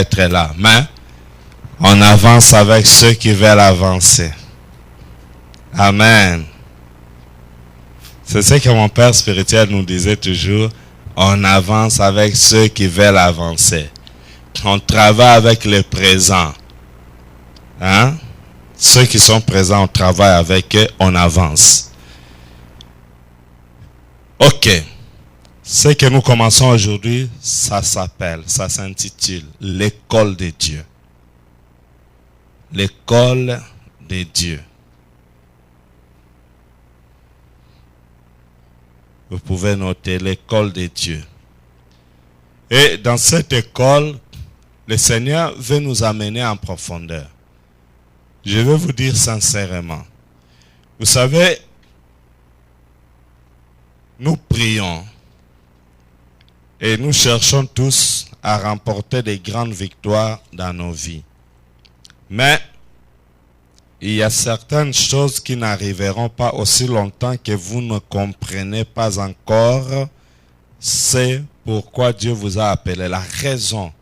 être là, mais on avance avec ceux qui veulent avancer. Amen. C'est ce que mon père spirituel nous disait toujours. On avance avec ceux qui veulent avancer. On travaille avec les présents. Hein? Ceux qui sont présents, on travaille avec eux, on avance. Ok. Ce que nous commençons aujourd'hui, ça s'intitule l'école de Dieu. L'école de Dieu. Vous pouvez noter l'école de Dieu. Et dans cette école, le Seigneur veut nous amener en profondeur. Je veux vous dire sincèrement. Vous savez, nous prions et nous cherchons tous à remporter des grandes victoires dans nos vies. Mais il y a certaines choses qui n'arriveront pas aussi longtemps que vous ne comprenez pas encore. C'est pourquoi Dieu vous a appelé, la raison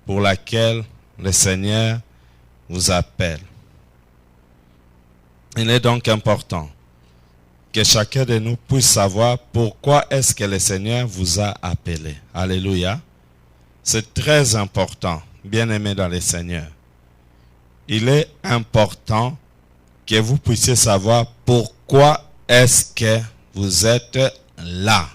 pour laquelle le Seigneur vous appelle. Il est donc important que chacun de nous puisse savoir pourquoi est-ce que le Seigneur vous a appelé. Alléluia. C'est très important, bien-aimé dans le Seigneur. Il est important que vous puissiez savoir pourquoi est-ce que vous êtes là.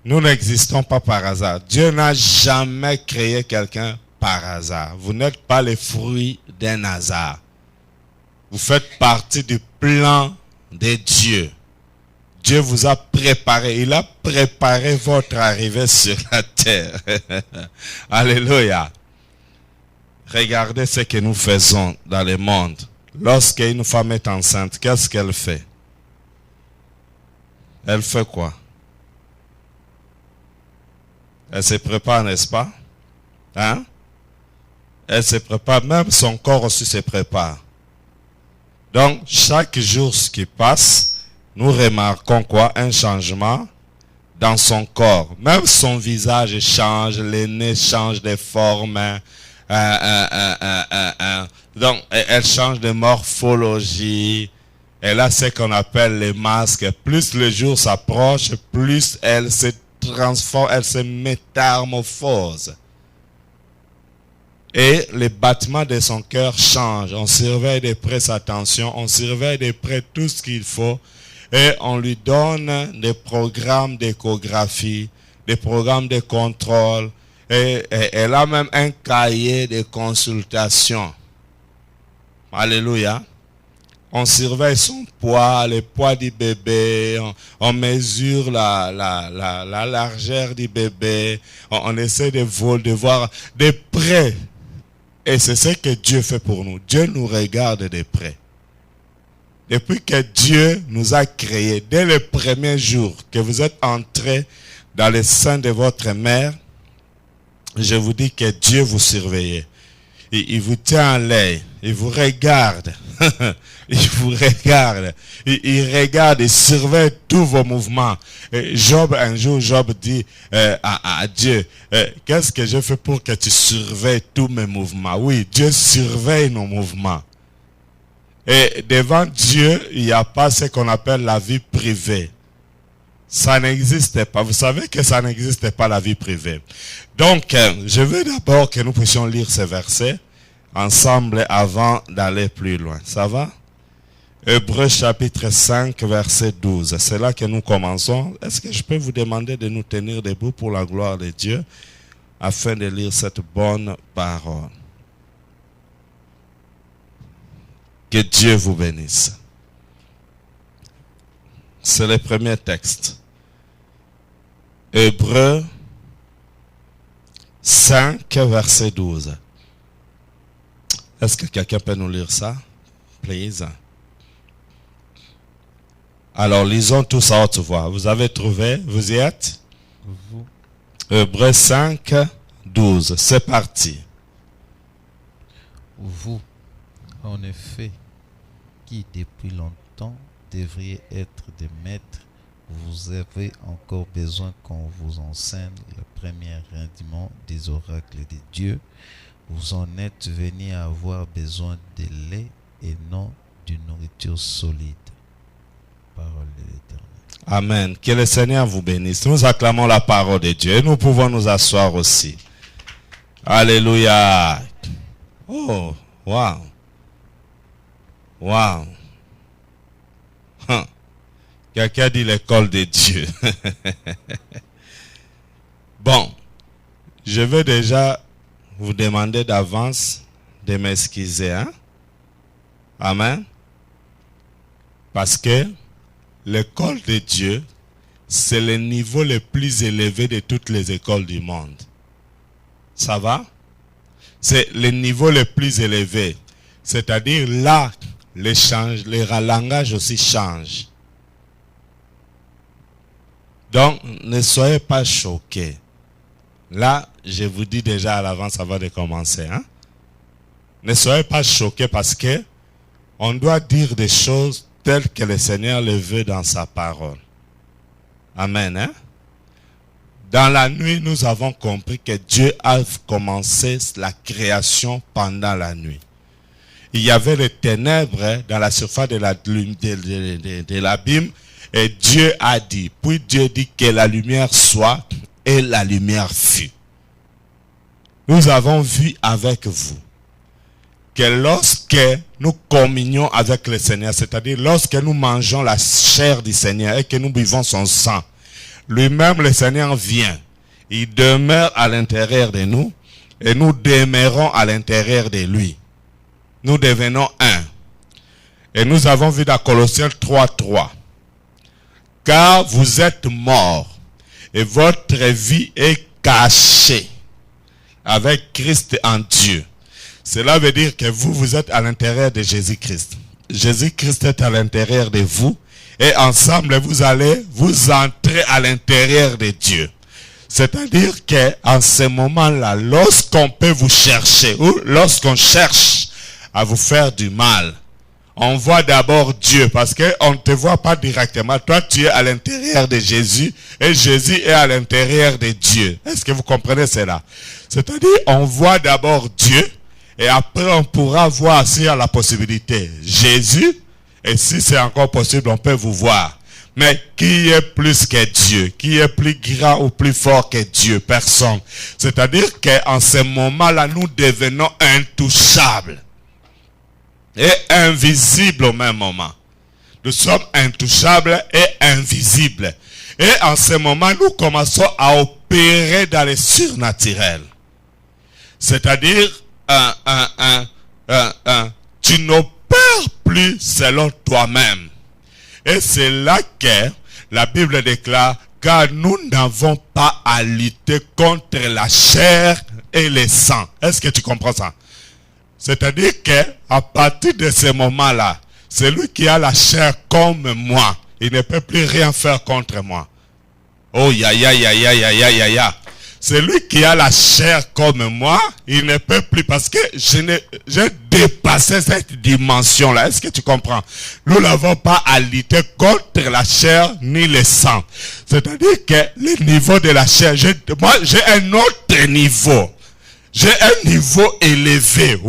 Nous n'existons pas par hasard. Dieu n'a jamais créé quelqu'un par hasard. Vous n'êtes pas le fruit d'un hasard. Vous faites partie du plan de Dieu. Dieu vous a préparé. Il a préparé votre arrivée sur la terre. Alléluia. Regardez ce que nous faisons dans le monde. Lorsqu'une femme est enceinte, qu'est-ce qu'elle fait? Elle fait quoi? Elle se prépare, n'est-ce pas? Hein? Elle se prépare, même son corps aussi se prépare. Donc, chaque jour qui passe, nous remarquons quoi? Un changement dans son corps. Même son visage change, le nez change de forme. Donc, elle change de morphologie. Elle a ce qu'on appelle les masques. Plus le jour s'approche, plus elle se transforme, elle se métamorphose. Et les battements de son cœur changent. On surveille de près sa tension, on surveille de près tout ce qu'il faut. Et on lui donne des programmes d'échographie, des programmes de contrôle. Et elle a même un cahier de consultation. Alléluia. On surveille son poids, le poids du bébé, on mesure la largeur du bébé, on essaie de voir de près. Et c'est ce que Dieu fait pour nous. Dieu nous regarde de près. Depuis que Dieu nous a créés, dès le premier jour que vous êtes entrés dans le sein de votre mère, je vous dis que Dieu vous surveille. Il vous tient à l'œil. Il vous regarde. Il vous regarde. Il regarde et surveille tous vos mouvements. Et un jour, Job dit à Dieu, qu'est-ce que je fais pour que tu surveilles tous mes mouvements? Oui, Dieu surveille nos mouvements. Et devant Dieu, il n'y a pas ce qu'on appelle la vie privée. Ça n'existe pas. Vous savez que ça n'existe pas, la vie privée. Donc, je veux d'abord que nous puissions lire ces versets ensemble avant d'aller plus loin. Ça va? Hébreux chapitre 5, verset 12. C'est là que nous commençons. Est-ce que je peux vous demander de nous tenir debout pour la gloire de Dieu afin de lire cette bonne parole? Que Dieu vous bénisse. C'est le premier texte. Hébreux 5, verset 12. Est-ce que quelqu'un peut nous lire ça? Please. Alors, lisons tous à haute voix. Vous avez trouvé? Vous y êtes? Vous. Hébreux 5, 12. C'est parti. Vous, en effet, qui depuis longtemps devriez être des maîtres vous avez encore besoin qu'on vous enseigne le premier rudiment des oracles de Dieu. Vous en êtes venus à avoir besoin de lait et non d'une nourriture solide. Parole de l'Éternel. Amen. Que le Seigneur vous bénisse. Nous acclamons la parole de Dieu et nous pouvons nous asseoir aussi. Alléluia. Oh, wow. Wow. Quelqu'un dit l'école de Dieu. Bon, je vais déjà vous demander d'avance de m'excuser. Hein? Amen. Parce que l'école de Dieu, c'est le niveau le plus élevé de toutes les écoles du monde. Ça va? C'est le niveau le plus élevé. C'est-à-dire là, le langage aussi change. Donc, ne soyez pas choqués. Là, je vous dis déjà à l'avance avant de commencer. Hein? Ne soyez pas choqués parce que on doit dire des choses telles que le Seigneur le veut dans sa parole. Amen. Hein? Dans la nuit, nous avons compris que Dieu a commencé la création pendant la nuit. Il y avait les ténèbres dans la surface de l'abîme et Dieu a dit. Puis Dieu dit que la lumière soit et la lumière fut. Nous avons vu avec vous que lorsque nous communions avec le Seigneur, c'est-à-dire lorsque nous mangeons la chair du Seigneur et que nous buvons son sang, lui-même le Seigneur vient. Il demeure à l'intérieur de nous et nous demeurons à l'intérieur de lui. Nous devenons un. Et nous avons vu dans Colossiens 3:3. Car vous êtes morts et votre vie est cachée avec Christ en Dieu. Cela veut dire que vous êtes à l'intérieur de Jésus-Christ. Jésus-Christ est à l'intérieur de vous et ensemble vous allez vous entrer à l'intérieur de Dieu. C'est-à-dire qu'en ce moment-là, lorsqu'on peut vous chercher ou lorsqu'on cherche à vous faire du mal, on voit d'abord Dieu parce qu'on ne te voit pas directement. Toi, tu es à l'intérieur de Jésus et Jésus est à l'intérieur de Dieu. Est-ce que vous comprenez cela? C'est-à-dire, on voit d'abord Dieu et après on pourra voir s'il y a la possibilité. Jésus, et si c'est encore possible, on peut vous voir. Mais qui est plus que Dieu? Qui est plus grand ou plus fort que Dieu? Personne. C'est-à-dire qu'en ce moment-là, nous devenons intouchables. Et invisibles au même moment. Nous sommes intouchables et invisibles. Et en ce moment, nous commençons à opérer dans le surnaturel. C'est-à-dire, tu n'opères plus selon toi-même. Et c'est là que la Bible déclare, car nous n'avons pas à lutter contre la chair et le sang. Est-ce que tu comprends ça? C'est-à-dire qu'à partir de ce moment-là, celui qui a la chair comme moi, il ne peut plus rien faire contre moi. Oh, ya. Celui qui a la chair comme moi, il ne peut plus parce que j'ai dépassé cette dimension-là. Est-ce que tu comprends? Nous n'avons pas à lutter contre la chair ni le sang. C'est-à-dire que le niveau de la chair, moi j'ai un autre niveau. J'ai un niveau élevé.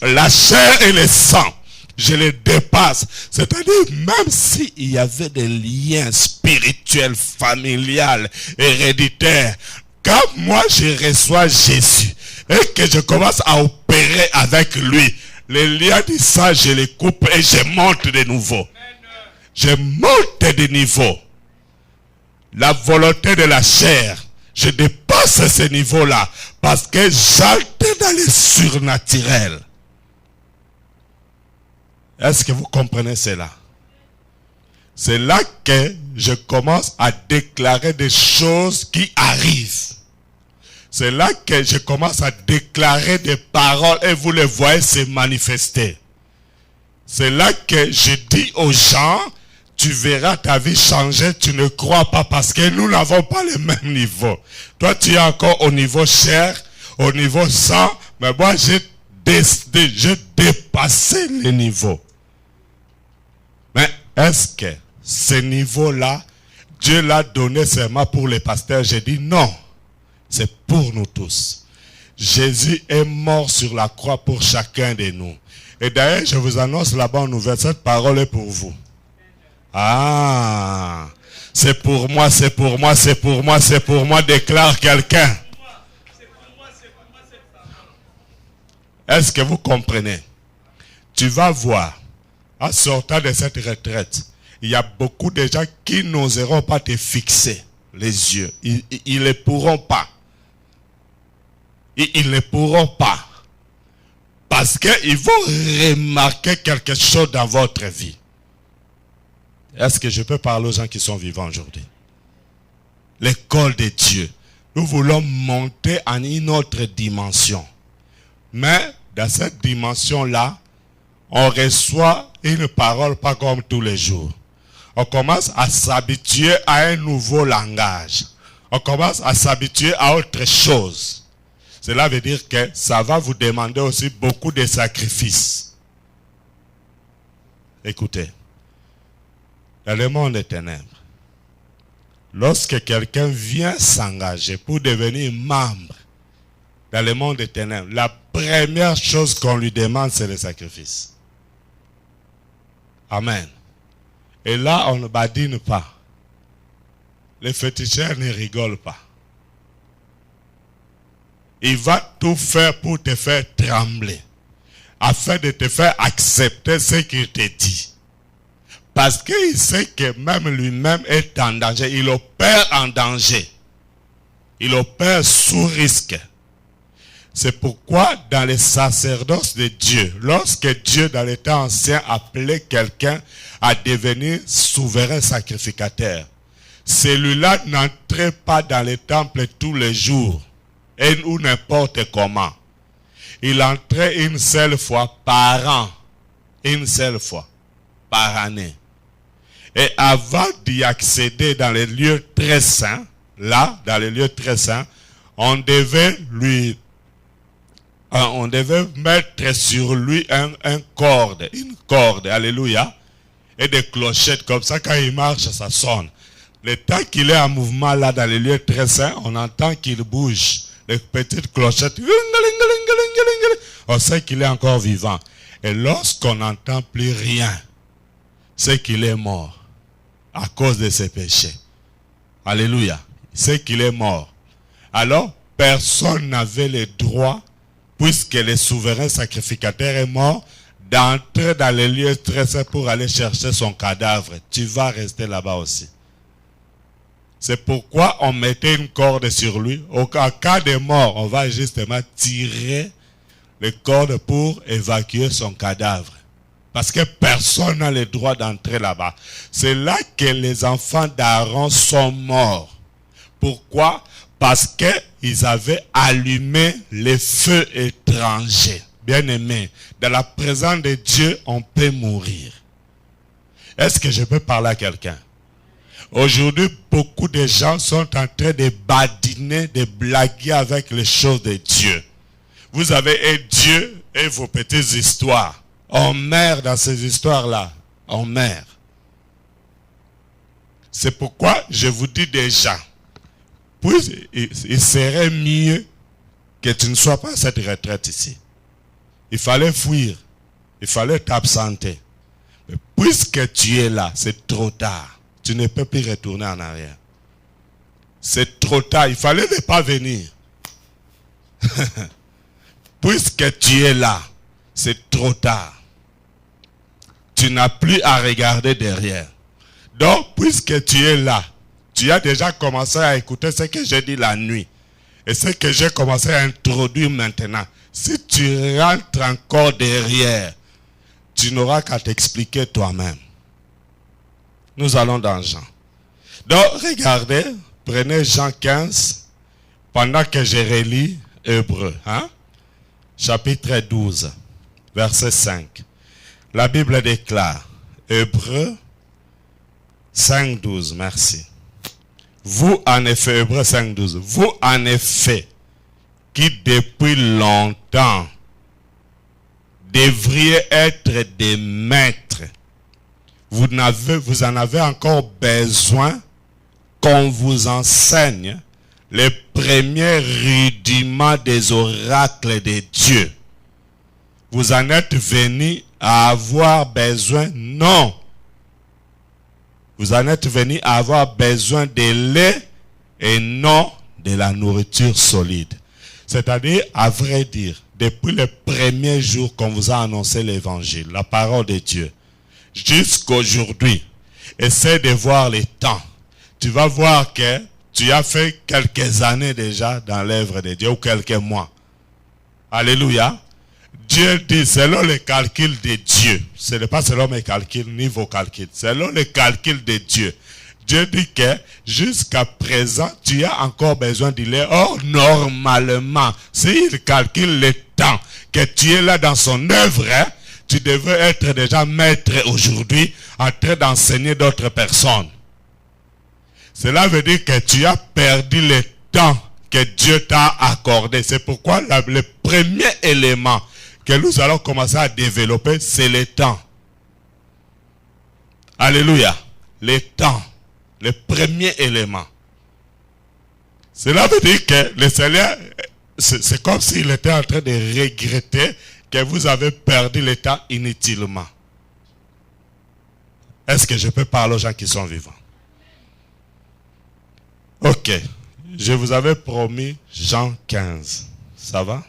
La chair et le sang, je les dépasse. C'est-à-dire, même s'il y avait des liens spirituels, familiales, héréditaires, quand moi je reçois Jésus et que je commence à opérer avec lui, les liens du sang, je les coupe et je monte de nouveau. Je monte de niveau. La volonté de la chair, je dépasse ce niveau-là parce que j'entre dans le surnaturel. Est-ce que vous comprenez cela? C'est là que je commence à déclarer des choses qui arrivent. C'est là que je commence à déclarer des paroles et vous les voyez se manifester. C'est là que je dis aux gens, tu verras ta vie changer, tu ne crois pas parce que nous n'avons pas le même niveau. Toi, tu es encore au niveau chair, au niveau sang, mais moi, j'ai dépassé le niveau. Mais est-ce que ce niveau-là, Dieu l'a donné seulement pour les pasteurs. J'ai dit non, c'est pour nous tous. Jésus est mort sur la croix pour chacun de nous. Et d'ailleurs, je vous annonce la bonne nouvelle, cette parole est pour vous. Ah, c'est pour moi, c'est pour moi, c'est pour moi, c'est pour moi, déclare quelqu'un. Est-ce que vous comprenez? Tu vas voir, en sortant de cette retraite, il y a beaucoup de gens qui n'oseront pas te fixer les yeux. Ils ne pourront pas. Ils ne pourront pas. Parce qu'ils vont remarquer quelque chose dans votre vie. Est-ce que je peux parler aux gens qui sont vivants aujourd'hui? L'école de Dieu. Nous voulons monter en une autre dimension. Mais dans cette dimension-là, on reçoit une parole pas comme tous les jours. On commence à s'habituer à un nouveau langage. On commence à s'habituer à autre chose. Cela veut dire que ça va vous demander aussi beaucoup de sacrifices. Écoutez, dans le monde des ténèbres, lorsque quelqu'un vient s'engager pour devenir membre dans le monde des ténèbres, la première chose qu'on lui demande, c'est le sacrifice. Amen. Et là, on ne badine pas. Les féticheurs ne rigolent pas. Il va tout faire pour te faire trembler, afin de te faire accepter ce qu'il te dit. Parce qu'il sait que même lui-même est en danger. Il opère en danger. Il opère sous risque. C'est pourquoi dans les sacerdoces de Dieu, lorsque Dieu dans les temps anciens appelait quelqu'un à devenir souverain sacrificateur, celui-là n'entrait pas dans les temples tous les jours ou n'importe comment. Il entrait une seule fois par an, une seule fois par année. Et avant d'y accéder dans les lieux très saints, là, dans les lieux très saints, on devait mettre sur lui une corde, alléluia, et des clochettes comme ça, quand il marche, ça sonne. Le temps qu'il est en mouvement là, dans les lieux très saints, on entend qu'il bouge. Les petites clochettes, on sait qu'il est encore vivant. Et lorsqu'on n'entend plus rien, c'est qu'il est mort à cause de ses péchés. Alléluia. C'est qu'il est mort. Alors, personne n'avait le droit, puisque le souverain sacrificateur est mort, d'entrer dans les lieux très saints pour aller chercher son cadavre. Tu vas rester là-bas aussi. C'est pourquoi on mettait une corde sur lui. En cas de mort, on va justement tirer les cordes pour évacuer son cadavre. Parce que personne n'a le droit d'entrer là-bas. C'est là que les enfants d'Aaron sont morts. Pourquoi? Parce qu'ils avaient allumé les feux étrangers. Bien-aimés, dans la présence de Dieu, on peut mourir. Est-ce que je peux parler à quelqu'un? Aujourd'hui, beaucoup de gens sont en train de badiner, de blaguer avec les choses de Dieu. Vous avez Dieu et vos petites histoires. On meurt dans ces histoires-là. On meurt. C'est pourquoi je vous dis déjà, puis il serait mieux que tu ne sois pas à cette retraite ici. Il fallait fuir. Il fallait t'absenter. Mais puisque tu es là, c'est trop tard. Tu ne peux plus retourner en arrière. C'est trop tard. Il fallait ne pas venir. Puisque tu es là, c'est trop tard. Tu n'as plus à regarder derrière. Donc, puisque tu es là, tu as déjà commencé à écouter ce que j'ai dit la nuit. Et ce que j'ai commencé à introduire maintenant. Si tu rentres encore derrière, tu n'auras qu'à t'expliquer toi-même. Nous allons dans Jean. Donc, regardez, prenez Jean 15, pendant que je relis Hébreux. Chapitre 12, verset 5. La Bible déclare, Hébreux 5, 12, merci. Vous, en effet, Hébreux 5, 12, vous, en effet, qui depuis longtemps devriez être des maîtres, vous en avez encore besoin qu'on vous enseigne les premiers rudiments des oracles de Dieu. Vous en êtes venu à avoir besoin? Non. Vous en êtes venu à avoir besoin de lait et non de la nourriture solide. C'est-à-dire, à vrai dire, depuis le premier jour qu'on vous a annoncé l'évangile, la parole de Dieu, jusqu'aujourd'hui, essaie de voir les temps. Tu vas voir que tu as fait quelques années déjà dans l'œuvre de Dieu, ou quelques mois. Alléluia. Dieu dit, selon les calculs de Dieu, ce n'est pas selon mes calculs ni vos calculs, selon les calculs de Dieu, Dieu dit que jusqu'à présent, tu as encore besoin de lait. Or, normalement, s'il calcule le temps que tu es là dans son œuvre, tu devais être déjà maître aujourd'hui en train d'enseigner d'autres personnes. Cela veut dire que tu as perdu le temps que Dieu t'a accordé. C'est pourquoi le premier élément que nous allons commencer à développer, c'est le temps. Alléluia. Le temps. Le premier élément. Cela veut dire que le Seigneur, c'est comme s'il était en train de regretter que vous avez perdu le temps inutilement. Est-ce que je peux parler aux gens qui sont vivants? Ok. Je vous avais promis Jean 15. Ça va?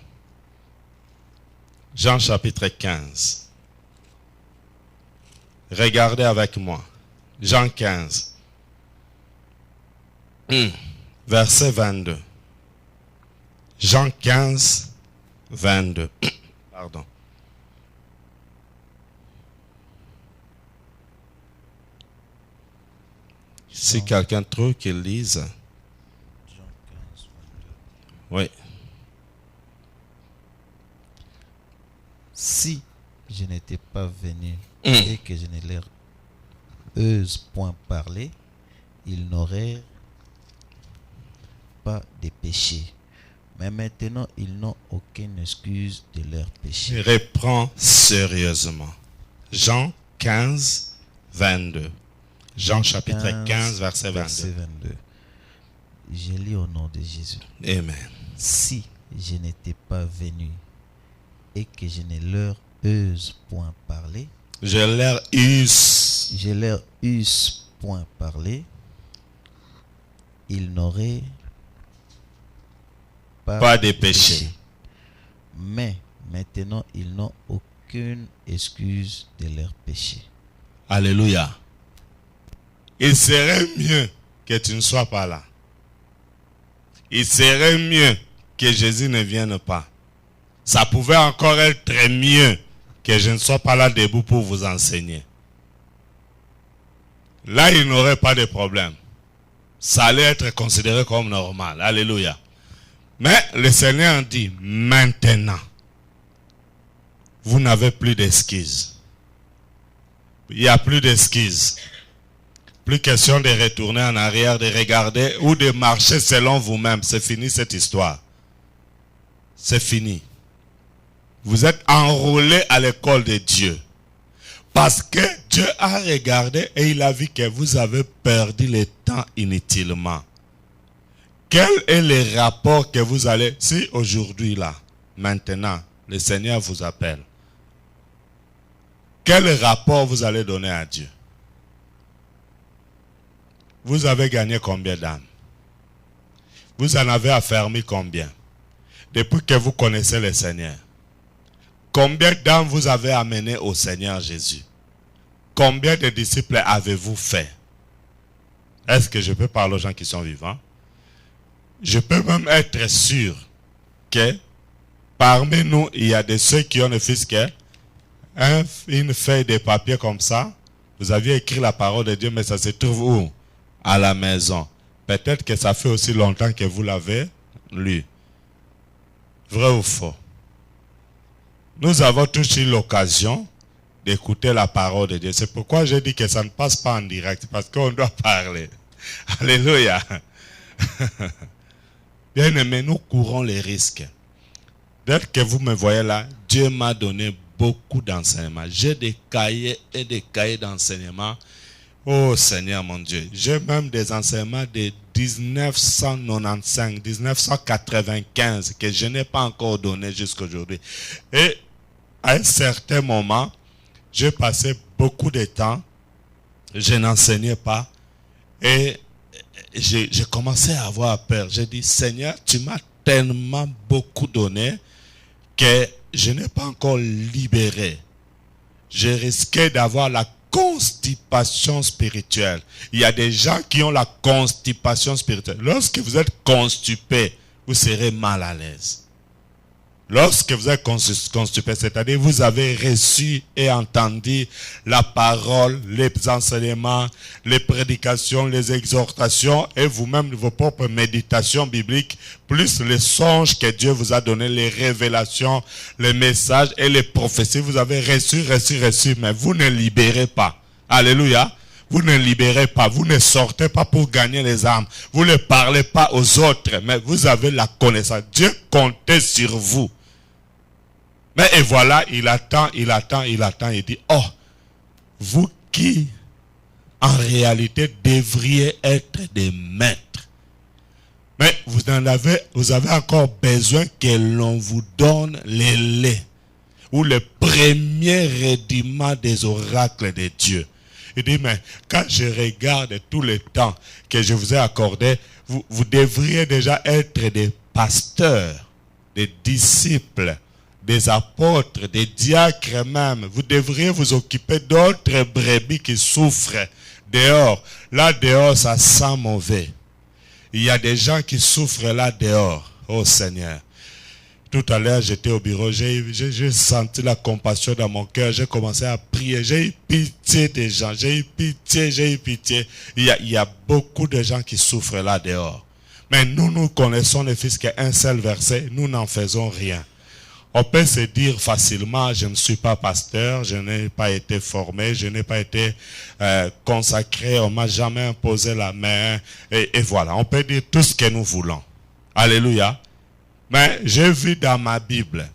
Jean chapitre 15. Regardez avec moi. Jean 15. Verset 22. Jean 15, 22. Pardon. Si quelqu'un trouve qu'il lise. Jean 15, 22. Oui. Si je n'étais pas venu et que je ne leur euse point parlé, ils n'auraient pas de péché. Mais maintenant, ils n'ont aucune excuse de leur péché. Reprends sérieusement. Jean 15, 22. Jean chapitre 15, verset 22. Je lis au nom de Jésus. Amen. Si je n'étais pas venu et que je ne leur euse point parlé, Je leur eusse point parlé, ils n'auraient pas de péché. Mais maintenant, ils n'ont aucune excuse de leur péché. Alléluia. Il serait mieux que tu ne sois pas là. Il serait mieux que Jésus ne vienne pas. Ça pouvait encore être très mieux que je ne sois pas là debout pour vous enseigner. Là, il n'aurait pas de problème. Ça allait être considéré comme normal. Alléluia. Mais le Seigneur dit, maintenant, vous n'avez plus d'excuses. Il n'y a plus d'excuses. Plus question de retourner en arrière, de regarder ou de marcher selon vous-même. C'est fini cette histoire. C'est fini. Vous êtes enrôlés à l'école de Dieu. Parce que Dieu a regardé et il a vu que vous avez perdu le temps inutilement. Quel est le rapport que vous allez... Si aujourd'hui, là, maintenant, le Seigneur vous appelle, quel rapport vous allez donner à Dieu? Vous avez gagné combien d'âmes? Vous en avez affermi combien? Depuis que vous connaissez le Seigneur. Combien d'âmes vous avez amené au Seigneur Jésus? Combien de disciples avez-vous fait? Est-ce que je peux parler aux gens qui sont vivants? Je peux même être sûr que parmi nous, il y a de ceux qui ont ne fût-ce qu'une feuille de papier comme ça. Vous aviez écrit la parole de Dieu, mais ça se trouve où? À la maison. Peut-être que ça fait aussi longtemps que vous l'avez lu. Vrai ou faux? Nous avons tous eu l'occasion d'écouter la parole de Dieu. C'est pourquoi j'ai dit que ça ne passe pas en direct, parce qu'on doit parler. Alléluia. Bien aimé, nous courons les risques. Dès que vous me voyez là, Dieu m'a donné beaucoup d'enseignements. J'ai des cahiers et des cahiers d'enseignement. Oh Seigneur mon Dieu, j'ai même des enseignements de 1995, 1995 que je n'ai pas encore donné jusqu'à aujourd'hui. Et à un certain moment, j'ai passé beaucoup de temps, je n'enseignais pas et j'ai commencé à avoir peur. J'ai dit, Seigneur, tu m'as tellement beaucoup donné que je n'ai pas encore libéré. Je risquais d'avoir la constipation spirituelle. Il y a des gens qui ont la constipation spirituelle. Lorsque vous êtes constipé, vous serez mal à l'aise. Lorsque vous êtes constipé, c'est-à-dire vous avez reçu et entendu la parole, les enseignements, les prédications, les exhortations et vous-même vos propres méditations bibliques, plus les songes que Dieu vous a donnés, les révélations, les messages et les prophéties. Vous avez reçu, mais vous ne libérez pas. Alléluia. Vous ne libérez pas, vous ne sortez pas pour gagner les âmes. Vous ne parlez pas aux autres, mais vous avez la connaissance. Dieu comptait sur vous. Mais et voilà, il attend. Il dit, oh, vous qui, en réalité, devriez être des maîtres. Mais vous avez encore besoin que l'on vous donne les laits ou le premier rudiment des oracles de Dieu. Il dit, mais quand je regarde tout le temps que je vous ai accordé, vous devriez déjà être des pasteurs, des disciples, des apôtres, des diacres même. Vous devriez vous occuper d'autres brebis qui souffrent dehors. Là dehors, ça sent mauvais. Il y a des gens qui souffrent là dehors. Oh Seigneur. Tout à l'heure, j'étais au bureau, j'ai senti la compassion dans mon cœur, j'ai commencé à prier, j'ai eu pitié des gens, j'ai eu pitié. Il y a beaucoup de gens qui souffrent là dehors. Mais nous connaissons le Fils qu'un seul verset, nous n'en faisons rien. On peut se dire facilement, je ne suis pas pasteur, je n'ai pas été formé, je n'ai pas été consacré, on ne m'a jamais imposé la main, et voilà, on peut dire tout ce que nous voulons. Alléluia. Mais j'ai vu dans ma Bible,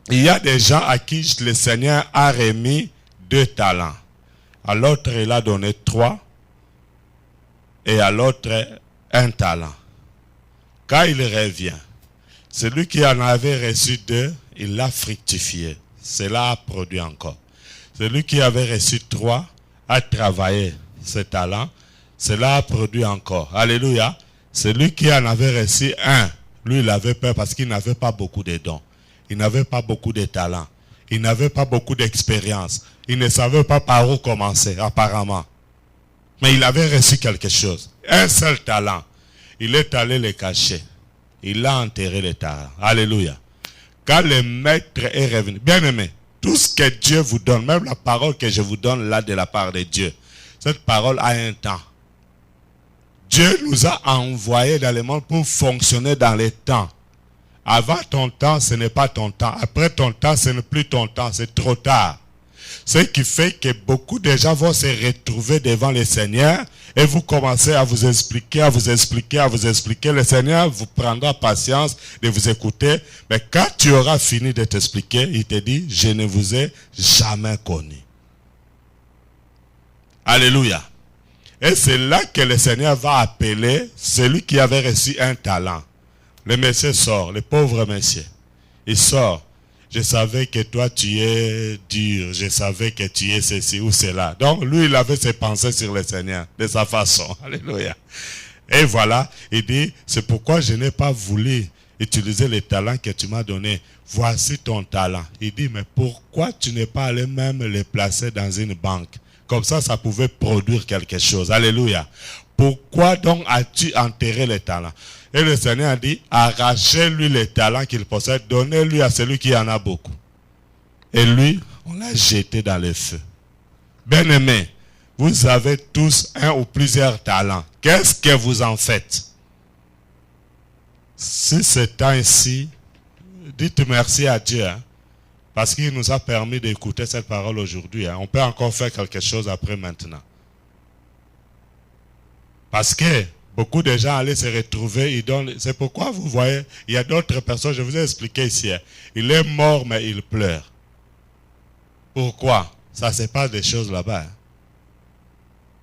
il y a des gens à qui le Seigneur a remis 2 talents. À l'autre, il a donné 3. Et à l'autre, 1 talent. Quand il revient, celui qui en avait reçu 2, il l'a fructifié. Cela a produit encore. Celui qui avait reçu 3 a travaillé ce talent. Cela a produit encore. Alléluia. Celui qui en avait reçu 1, lui, il avait peur parce qu'il n'avait pas beaucoup de dons. Il n'avait pas beaucoup de talents. Il n'avait pas beaucoup d'expérience. Il ne savait pas par où commencer, apparemment. Mais il avait reçu quelque chose. Un seul talent. Il est allé le cacher. Il a enterré le talent. Alléluia. Quand le maître est revenu. Bien aimé, tout ce que Dieu vous donne, même la parole que je vous donne là de la part de Dieu, cette parole a un temps. Dieu nous a envoyés dans le monde pour fonctionner dans les temps. Avant ton temps, ce n'est pas ton temps. Après ton temps, ce n'est plus ton temps. C'est trop tard. Ce qui fait que beaucoup de gens vont se retrouver devant le Seigneur et vous commencez à vous expliquer. Le Seigneur vous prendra patience de vous écouter. Mais quand tu auras fini de t'expliquer, il te dit, je ne vous ai jamais connu. Alléluia. Et c'est là que le Seigneur va appeler celui qui avait reçu 1 talent. Le monsieur sort, le pauvre monsieur. Il sort. Je savais que toi tu es dur. Je savais que tu es ceci ou cela. Donc lui, il avait ses pensées sur le Seigneur de sa façon. Alléluia. Et voilà, il dit, c'est pourquoi je n'ai pas voulu utiliser les talents que tu m'as donnés. Voici ton talent. Il dit, mais pourquoi tu n'es pas allé même les placer dans une banque? Comme ça pouvait produire quelque chose. Alléluia. Pourquoi donc as-tu enterré les talents? Et le Seigneur a dit, arrachez-lui les talents qu'il possède, donnez-lui à celui qui en a beaucoup. Et lui, on l'a jeté dans le feu. Bien-aimés, vous avez tous un ou plusieurs talents. Qu'est-ce que vous en faites? Si c'est ainsi, dites merci à Dieu. Parce qu'il nous a permis d'écouter cette parole aujourd'hui. On peut encore faire quelque chose après maintenant. Parce que beaucoup de gens allaient se retrouver. C'est pourquoi vous voyez, il y a d'autres personnes, je vous ai expliqué ici. Il est mort, mais il pleure. Pourquoi? Ça se passe des choses là-bas. Hein.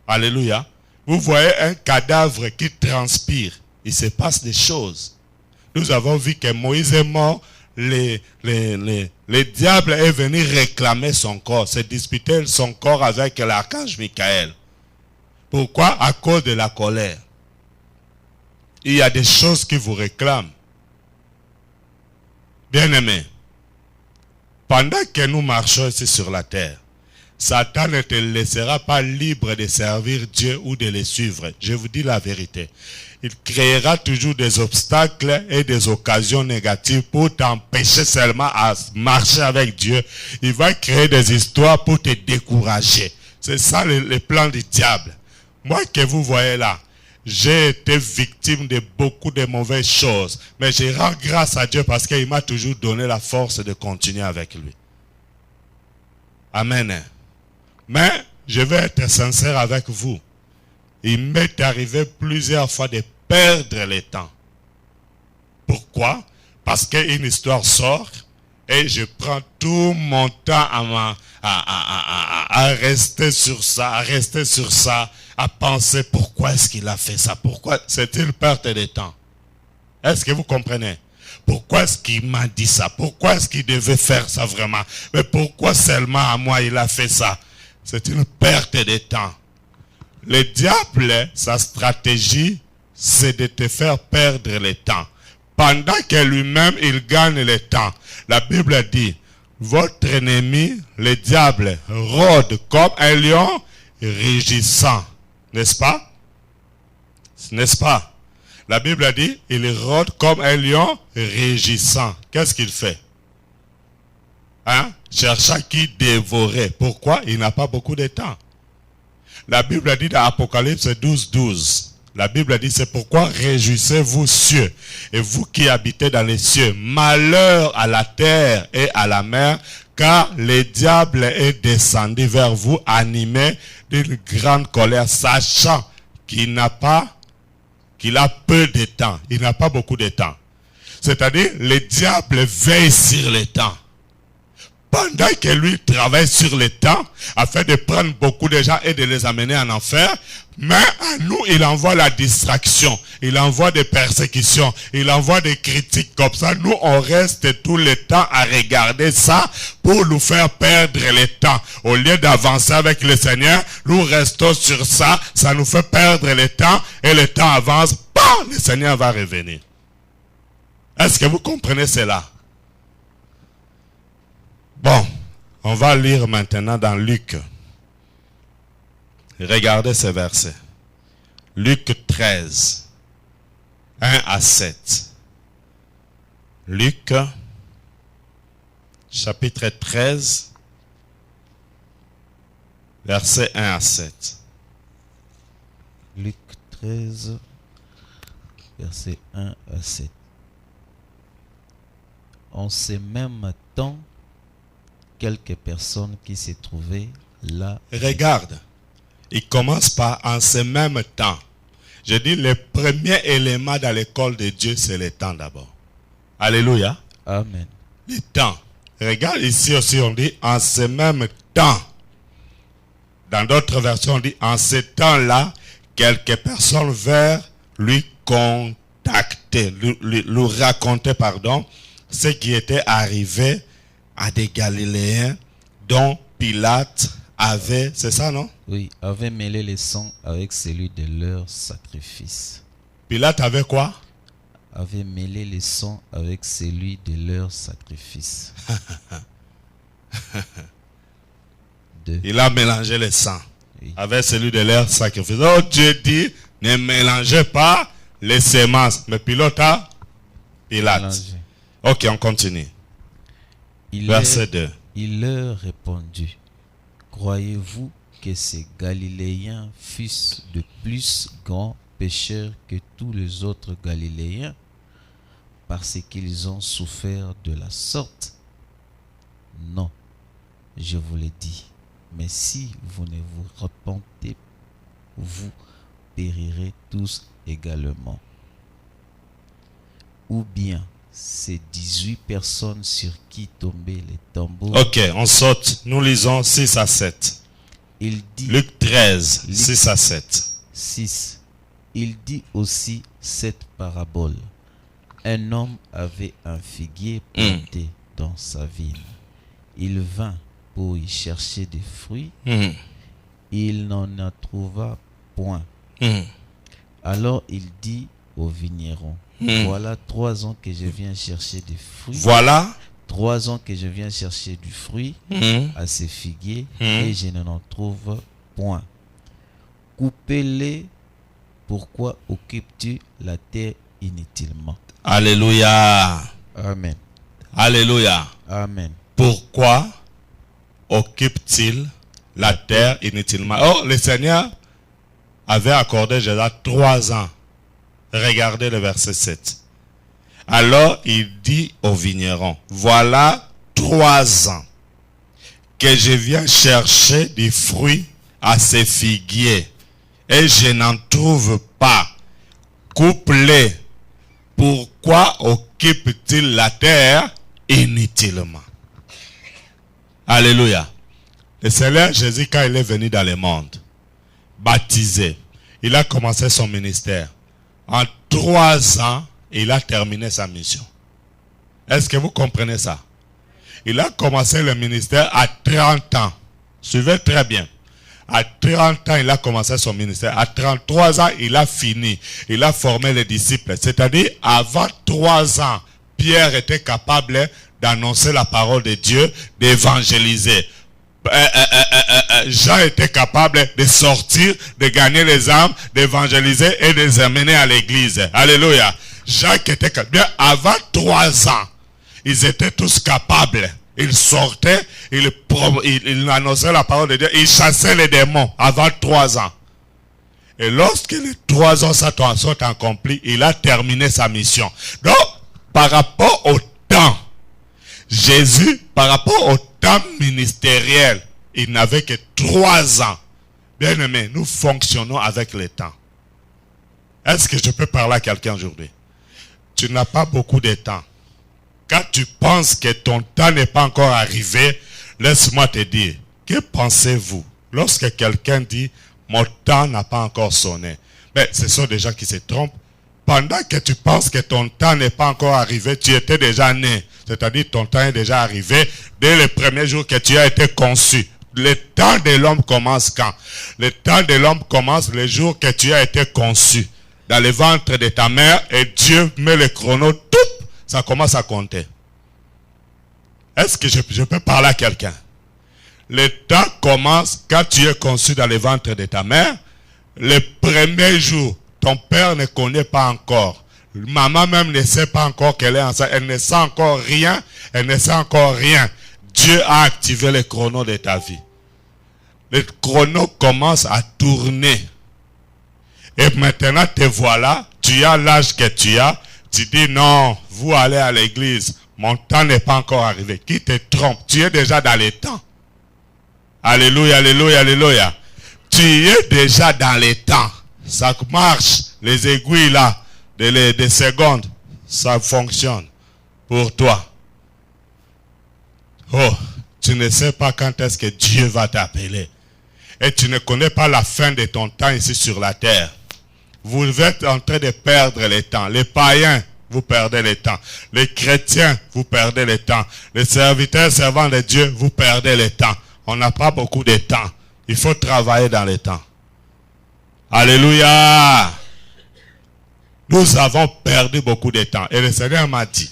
Alléluia. Vous voyez un cadavre qui transpire. Il se passe des choses. Nous avons vu que Moïse est mort. Le diable est venu réclamer son corps, se disputer son corps avec l'archange Michael. Pourquoi? À cause de la colère. Il y a des choses qui vous réclament. Bien-aimés, pendant que nous marchons ici sur la terre, Satan ne te laissera pas libre de servir Dieu ou de le suivre. Je vous dis la vérité. Il créera toujours des obstacles et des occasions négatives pour t'empêcher seulement à marcher avec Dieu. Il va créer des histoires pour te décourager. C'est ça le plan du diable. Moi que vous voyez là, j'ai été victime de beaucoup de mauvaises choses. Mais je rends grâce à Dieu parce qu'il m'a toujours donné la force de continuer avec lui. Amen. Mais je vais être sincère avec vous. Il m'est arrivé plusieurs fois de perdre le temps. Pourquoi? Parce qu'une histoire sort et je prends tout mon temps à rester sur ça, à penser pourquoi est-ce qu'il a fait ça, pourquoi c'est une perte de temps. Est-ce que vous comprenez? Pourquoi est-ce qu'il m'a dit ça? Pourquoi est-ce qu'il devait faire ça vraiment? Mais pourquoi seulement à moi il a fait ça? C'est une perte de temps. Le diable, sa stratégie, c'est de te faire perdre le temps. Pendant que lui-même, il gagne le temps. La Bible dit, votre ennemi, le diable, rôde comme un lion rugissant. N'est-ce pas? N'est-ce pas? La Bible dit, il rôde comme un lion rugissant. Qu'est-ce qu'il fait? Hein? Cherchant qui dévorer. Pourquoi? Il n'a pas beaucoup de temps. La Bible dit dans Apocalypse 12, 12. La Bible dit, c'est pourquoi réjouissez-vous cieux, et vous qui habitez dans les cieux, malheur à la terre et à la mer, car le diable est descendu vers vous, animé d'une grande colère, sachant qu'il a peu de temps. Il n'a pas beaucoup de temps. C'est-à-dire, le diable veille sur le temps. Pendant que lui travaille sur le temps, afin de prendre beaucoup de gens et de les amener en enfer, mais à nous, il envoie la distraction, il envoie des persécutions, il envoie des critiques comme ça. Nous, on reste tout le temps à regarder ça pour nous faire perdre le temps. Au lieu d'avancer avec le Seigneur, nous restons sur ça, ça nous fait perdre le temps et le temps avance, bam, le Seigneur va revenir. Est-ce que vous comprenez cela? Bon, on va lire maintenant dans Luc. Regardez ce verset. Luc 13, 1 à 7. Luc, chapitre 13, verset 1 à 7. Luc 13, verset 1 à 7. En ce même temps, quelques personnes qui se trouvaient là. Regarde, il commence par en ce même temps. Je dis, le premier élément dans l'école de Dieu, c'est le temps d'abord. Alléluia. Amen. Le temps. Regarde ici aussi, on dit en ce même temps. Dans d'autres versions, on dit en ce temps-là, quelques personnes vinrent lui contacter, lui raconter, ce qui était arrivé à des Galiléens dont Pilate avait, c'est ça non? Oui, avait mêlé le sang avec celui de leur sacrifice. Pilate avait quoi? Avait mêlé le sang avec celui de leur sacrifice. Il a mélangé le sang oui. avec celui de leur sacrifice. Oh, Dieu dit, ne mélangez pas les semences. Mais Pilate a Pilate. Mélangé. Ok, on continue. Verset 2. Il leur répondit, croyez-vous que ces Galiléens fussent de plus grands pécheurs que tous les autres Galiléens parce qu'ils ont souffert de la sorte? Non, je vous le dis, mais si vous ne vous repentez, vous périrez tous également. Ou bien, ces 18 personnes sur qui tombaient les tambours. Ok, on saute. Nous lisons 6 à 7. Il dit, Luc 13, 6 à 7. 6. Il dit aussi cette parabole. Un homme avait un figuier planté dans sa vigne. Il vint pour y chercher des fruits. Il n'en a trouva point. Alors il dit au vigneron, voilà 3 ans que je viens chercher des fruits. Voilà 3 ans que je viens chercher du fruit à ces figuiers et je n'en trouve point. Coupez-les. Pourquoi occupes-tu la terre inutilement? Alléluia. Amen. Alléluia. Amen. Pourquoi occupe-t-il la terre inutilement? Oh, le Seigneur avait accordé déjà 3 ans. Regardez le verset 7. Alors il dit au vigneron, voilà 3 ans que je viens chercher des fruits à ces figuiers et je n'en trouve pas. Coupe-les. Pourquoi occupe-t-il la terre inutilement? Alléluia. Le Seigneur Jésus, quand il est venu dans le monde, baptisé, il a commencé son ministère. En 3 ans, il a terminé sa mission. Est-ce que vous comprenez ça? Il a commencé le ministère à 30 ans. Suivez très bien. À 30 ans, il a commencé son ministère. À 33 ans, il a fini. Il a formé les disciples. C'est-à-dire, avant 3 ans, Pierre était capable d'annoncer la parole de Dieu, d'évangéliser. Jean était capable de sortir, de gagner les âmes, d'évangéliser et de les amener à l'église. Alléluia. Jacques était capable. Bien avant 3 ans, ils étaient tous capables. Ils sortaient, ils annonçaient la parole de Dieu, ils chassaient les démons avant 3 ans. Et lorsque les 3 ans sont accomplis, il a terminé sa mission. Donc, par rapport au temps, Jésus, par rapport au temps ministériel, il n'avait que 3 ans. Bien aimé, nous fonctionnons avec le temps. Est-ce que je peux parler à quelqu'un aujourd'hui? Tu n'as pas beaucoup de temps. Quand tu penses que ton temps n'est pas encore arrivé, laisse-moi te dire, que pensez-vous lorsque quelqu'un dit, mon temps n'a pas encore sonné? Mais ce sont des gens qui se trompent. Pendant que tu penses que ton temps n'est pas encore arrivé, tu étais déjà né. C'est-à-dire ton temps est déjà arrivé dès le premier jour que tu as été conçu. Le temps de l'homme commence quand? Le temps de l'homme commence le jour que tu as été conçu. Dans le ventre de ta mère, et Dieu met le chrono, tout, ça commence à compter. Est-ce que je peux parler à quelqu'un? Le temps commence quand tu es conçu dans le ventre de ta mère. Le premier jour, ton père ne connaît pas encore. Maman même ne sait pas encore qu'elle est enceinte. Elle ne sait encore rien. Elle ne sait encore rien. Dieu a activé le chrono de ta vie. Le chrono commence à tourner. Et maintenant te voilà. Tu as l'âge que tu as. Tu dis non, vous allez à l'église. Mon temps n'est pas encore arrivé. Qui te trompe? Tu es déjà dans les temps. Alléluia, alléluia, alléluia. Tu es déjà dans les temps. Ça marche. Les aiguilles là, des secondes, ça fonctionne pour toi. Oh, tu ne sais pas quand est-ce que Dieu va t'appeler. Et tu ne connais pas la fin de ton temps ici sur la terre. Vous êtes en train de perdre le temps. Les païens, vous perdez le temps. Les chrétiens, vous perdez le temps. Les serviteurs, servants de Dieu, vous perdez le temps. On n'a pas beaucoup de temps. Il faut travailler dans le temps. Alléluia. Nous avons perdu beaucoup de temps. Et le Seigneur m'a dit,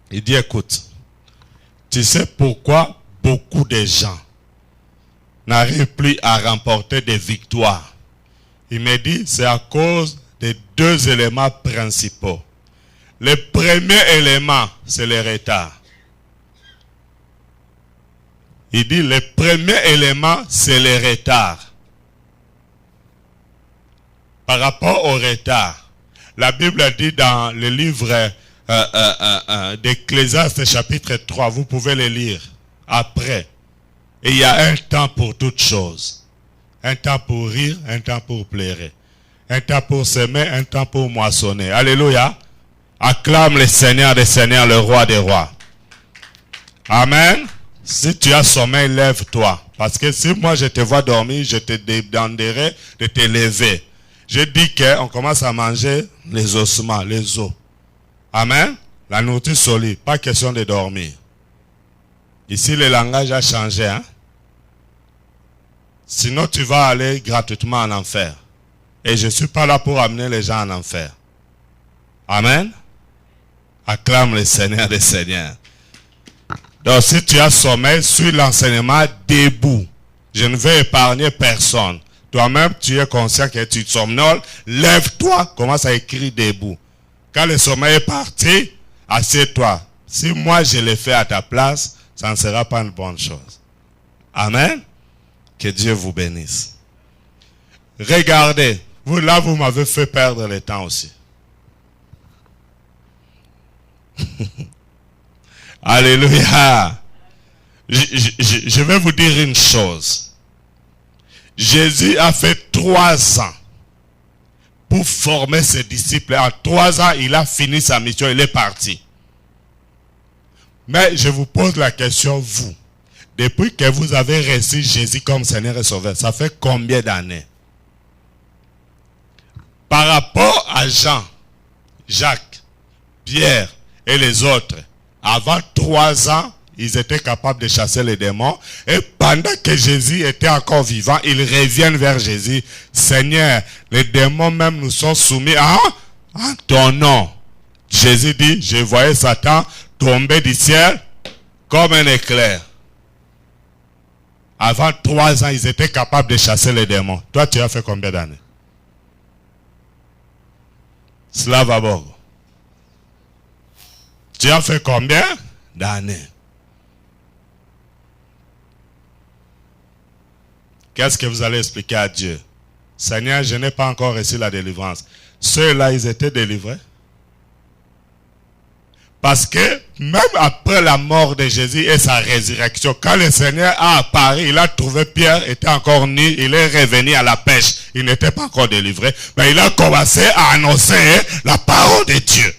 il dit, écoute, tu sais pourquoi beaucoup de gens n'arrivent plus à remporter des victoires? Il me dit, c'est à cause des 2 éléments principaux. Le premier élément, c'est le retard. Il dit, le premier élément, c'est le retard. Par rapport au retard, la Bible dit dans le livre d'Ecclésiaste chapitre 3, vous pouvez le lire après. Et il y a un temps pour toutes choses. Un temps pour rire, un temps pour pleurer. Un temps pour s'aimer, un temps pour moissonner. Alléluia. Acclame le Seigneur des Seigneurs, le Roi des Rois. Amen. Si tu as sommeil, lève-toi. Parce que si moi je te vois dormir, je te demanderai de te lever. Je dis qu'on commence à manger les ossements, les os. Amen. La nourriture solide, pas question de dormir. Ici, le langage a changé. Hein? Sinon, tu vas aller gratuitement en enfer. Et je ne suis pas là pour amener les gens en enfer. Amen. Acclame le Seigneur des Seigneurs. Donc, si tu as sommeil, suis l'enseignement debout. Je ne vais épargner personne. Toi-même, tu es conscient que tu somnoles. Lève-toi, commence à écrire debout. Quand le sommeil est parti, assieds-toi. Si moi, je l'ai fait à ta place, ça ne sera pas une bonne chose. Amen. Que Dieu vous bénisse. Regardez. Vous, là, vous m'avez fait perdre le temps aussi. Alléluia. Je vais vous dire une chose. Jésus a fait 3 ans pour former ses disciples. En 3 ans, il a fini sa mission, il est parti. Mais je vous pose la question, vous, depuis que vous avez reçu Jésus comme Seigneur et Sauveur, ça fait combien d'années? Par rapport à Jean, Jacques, Pierre et les autres, avant 3 ans, ils étaient capables de chasser les démons. Et pendant que Jésus était encore vivant, ils reviennent vers Jésus. Seigneur, les démons même nous sont soumis à ton nom. Jésus dit, je voyais Satan tomber du ciel comme un éclair. Avant 3 ans, ils étaient capables de chasser les démons. Toi, tu as fait combien d'années? Slava Bogo. Tu as fait combien d'années? Qu'est-ce que vous allez expliquer à Dieu? Seigneur, je n'ai pas encore reçu la délivrance. Ceux-là, ils étaient délivrés. Parce que même après la mort de Jésus et sa résurrection, quand le Seigneur a apparu, il a trouvé Pierre était encore nu, il est revenu à la pêche. Il n'était pas encore délivré. Mais il a commencé à annoncer la parole de Dieu.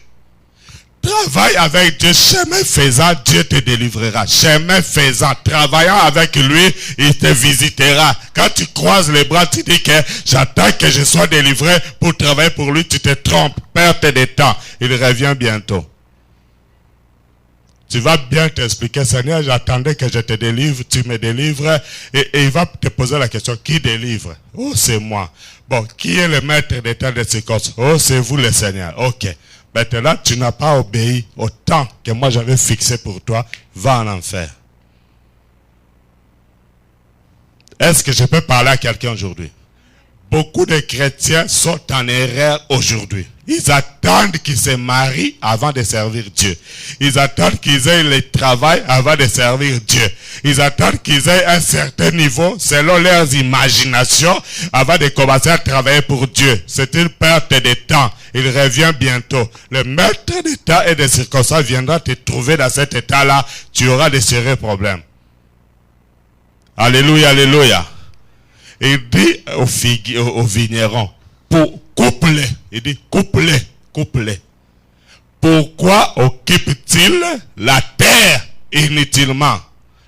Travaille avec Dieu, chemin faisant, Dieu te délivrera. Chemin faisant, travaillant avec lui, il te visitera. Quand tu croises les bras, tu dis que j'attends que je sois délivré pour travailler pour lui, tu te trompes, perte de temps. Il revient bientôt. Tu vas bien t'expliquer, Seigneur, j'attendais que je te délivre, tu me délivres, et il va te poser la question, qui délivre? Oh, c'est moi. Bon, qui est le maître des temps de circonstances? Oh, c'est vous le Seigneur. Ok. Maintenant, tu n'as pas obéi au temps que moi j'avais fixé pour toi. Va en enfer. Est-ce que je peux parler à quelqu'un aujourd'hui? Beaucoup de chrétiens sont en erreur aujourd'hui. Ils attendent qu'ils se marient avant de servir Dieu. Ils attendent qu'ils aient le travail avant de servir Dieu. Ils attendent qu'ils aient un certain niveau selon leurs imaginations avant de commencer à travailler pour Dieu. C'est une perte de temps. Il revient bientôt. Le maître des temps et des circonstances viendra te trouver dans cet état-là. Tu auras de sérieux problèmes. Alléluia, alléluia. Il dit au vigneron, pour coupler, il dit coupler, coupler. Pourquoi occupe-t-il la terre inutilement?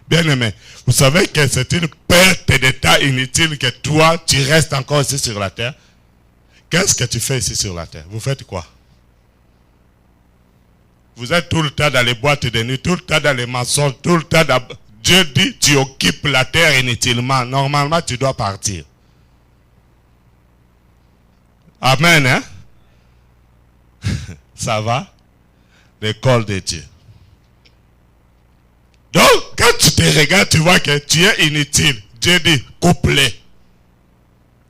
Bien aimé, vous savez que c'est une perte de temps inutile que toi, tu restes encore ici sur la terre. Qu'est-ce que tu fais ici sur la terre? Vous faites quoi? Vous êtes tout le temps dans les boîtes de nuit, tout le temps dans les mensonges, tout le temps dans... Dieu dit, tu occupes la terre inutilement. Normalement, tu dois partir. Amen, hein? Ça va? L'école de Dieu. Donc, quand tu te regardes, tu vois que tu es inutile. Dieu dit, coupe-les.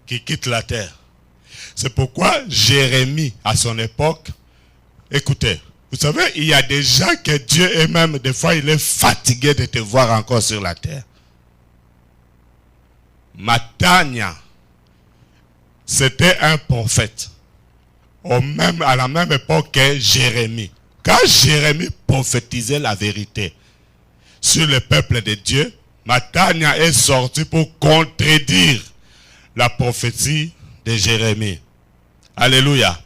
Qui quitte la terre. C'est pourquoi Jérémie, à son époque, écoutez, vous savez, il y a des gens que Dieu est même, des fois, il est fatigué de te voir encore sur la terre. Matania, c'était un prophète. À la même époque que Jérémie. Quand Jérémie prophétisait la vérité sur le peuple de Dieu, Matania est sorti pour contredire la prophétie de Jérémie. Alléluia.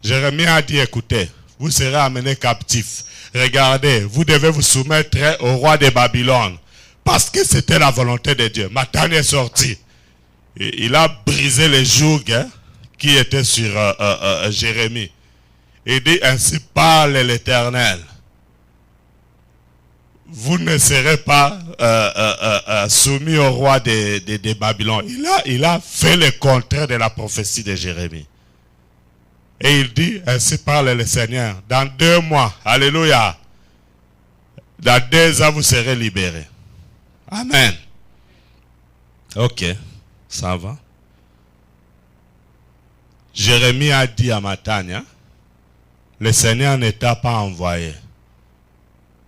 Jérémie a dit, écoutez, vous serez amenés captifs. Regardez, vous devez vous soumettre au roi de Babylone. Parce que c'était la volonté de Dieu. Mathan est sorti. Et il a brisé les jougs qui étaient sur Jérémie. Il dit, ainsi parle l'Éternel. Vous ne serez pas soumis au roi de Babylone. Il a fait le contraire de la prophétie de Jérémie. Et il dit, ainsi parle le Seigneur, dans 2 mois, alléluia, dans 2 ans, vous serez libérés. Amen. Ok, ça va. Jérémie a dit à Matania, le Seigneur ne t'a pas envoyé.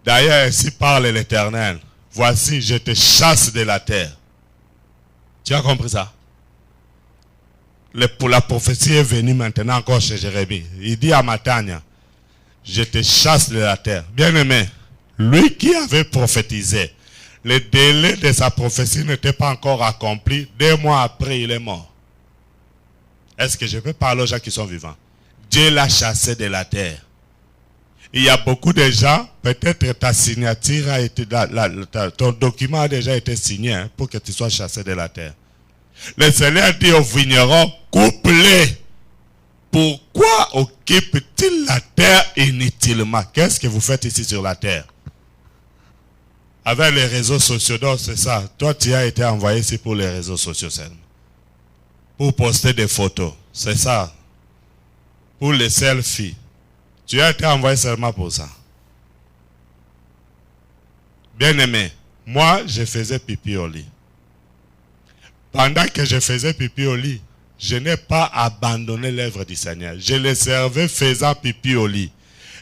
D'ailleurs, ainsi parle l'Éternel. Voici, je te chasse de la terre. Tu as compris ça? Pour la prophétie est venue maintenant encore chez Jérémie. Il dit à Matania, je te chasse de la terre. Bien-aimé, lui qui avait prophétisé, le délai de sa prophétie n'était pas encore accompli. 2 mois après, il est mort. Est-ce que je peux parler aux gens qui sont vivants? Dieu l'a chassé de la terre. Il y a beaucoup de gens, peut-être ta signature a été, ton document a déjà été signé pour que tu sois chassé de la terre. Le Seigneur dit aux vignerons, coupe-les. Pourquoi occupe-t-il la terre inutilement? Qu'est-ce que vous faites ici sur la terre? Avec les réseaux sociaux, donc c'est ça. Toi, tu as été envoyé ici pour les réseaux sociaux seulement. Pour poster des photos, c'est ça. Pour les selfies. Tu as été envoyé seulement pour ça. Bien-aimé, moi, je faisais pipi au lit. Pendant que je faisais pipi au lit, je n'ai pas abandonné l'œuvre du Seigneur. Je le servais faisant pipi au lit.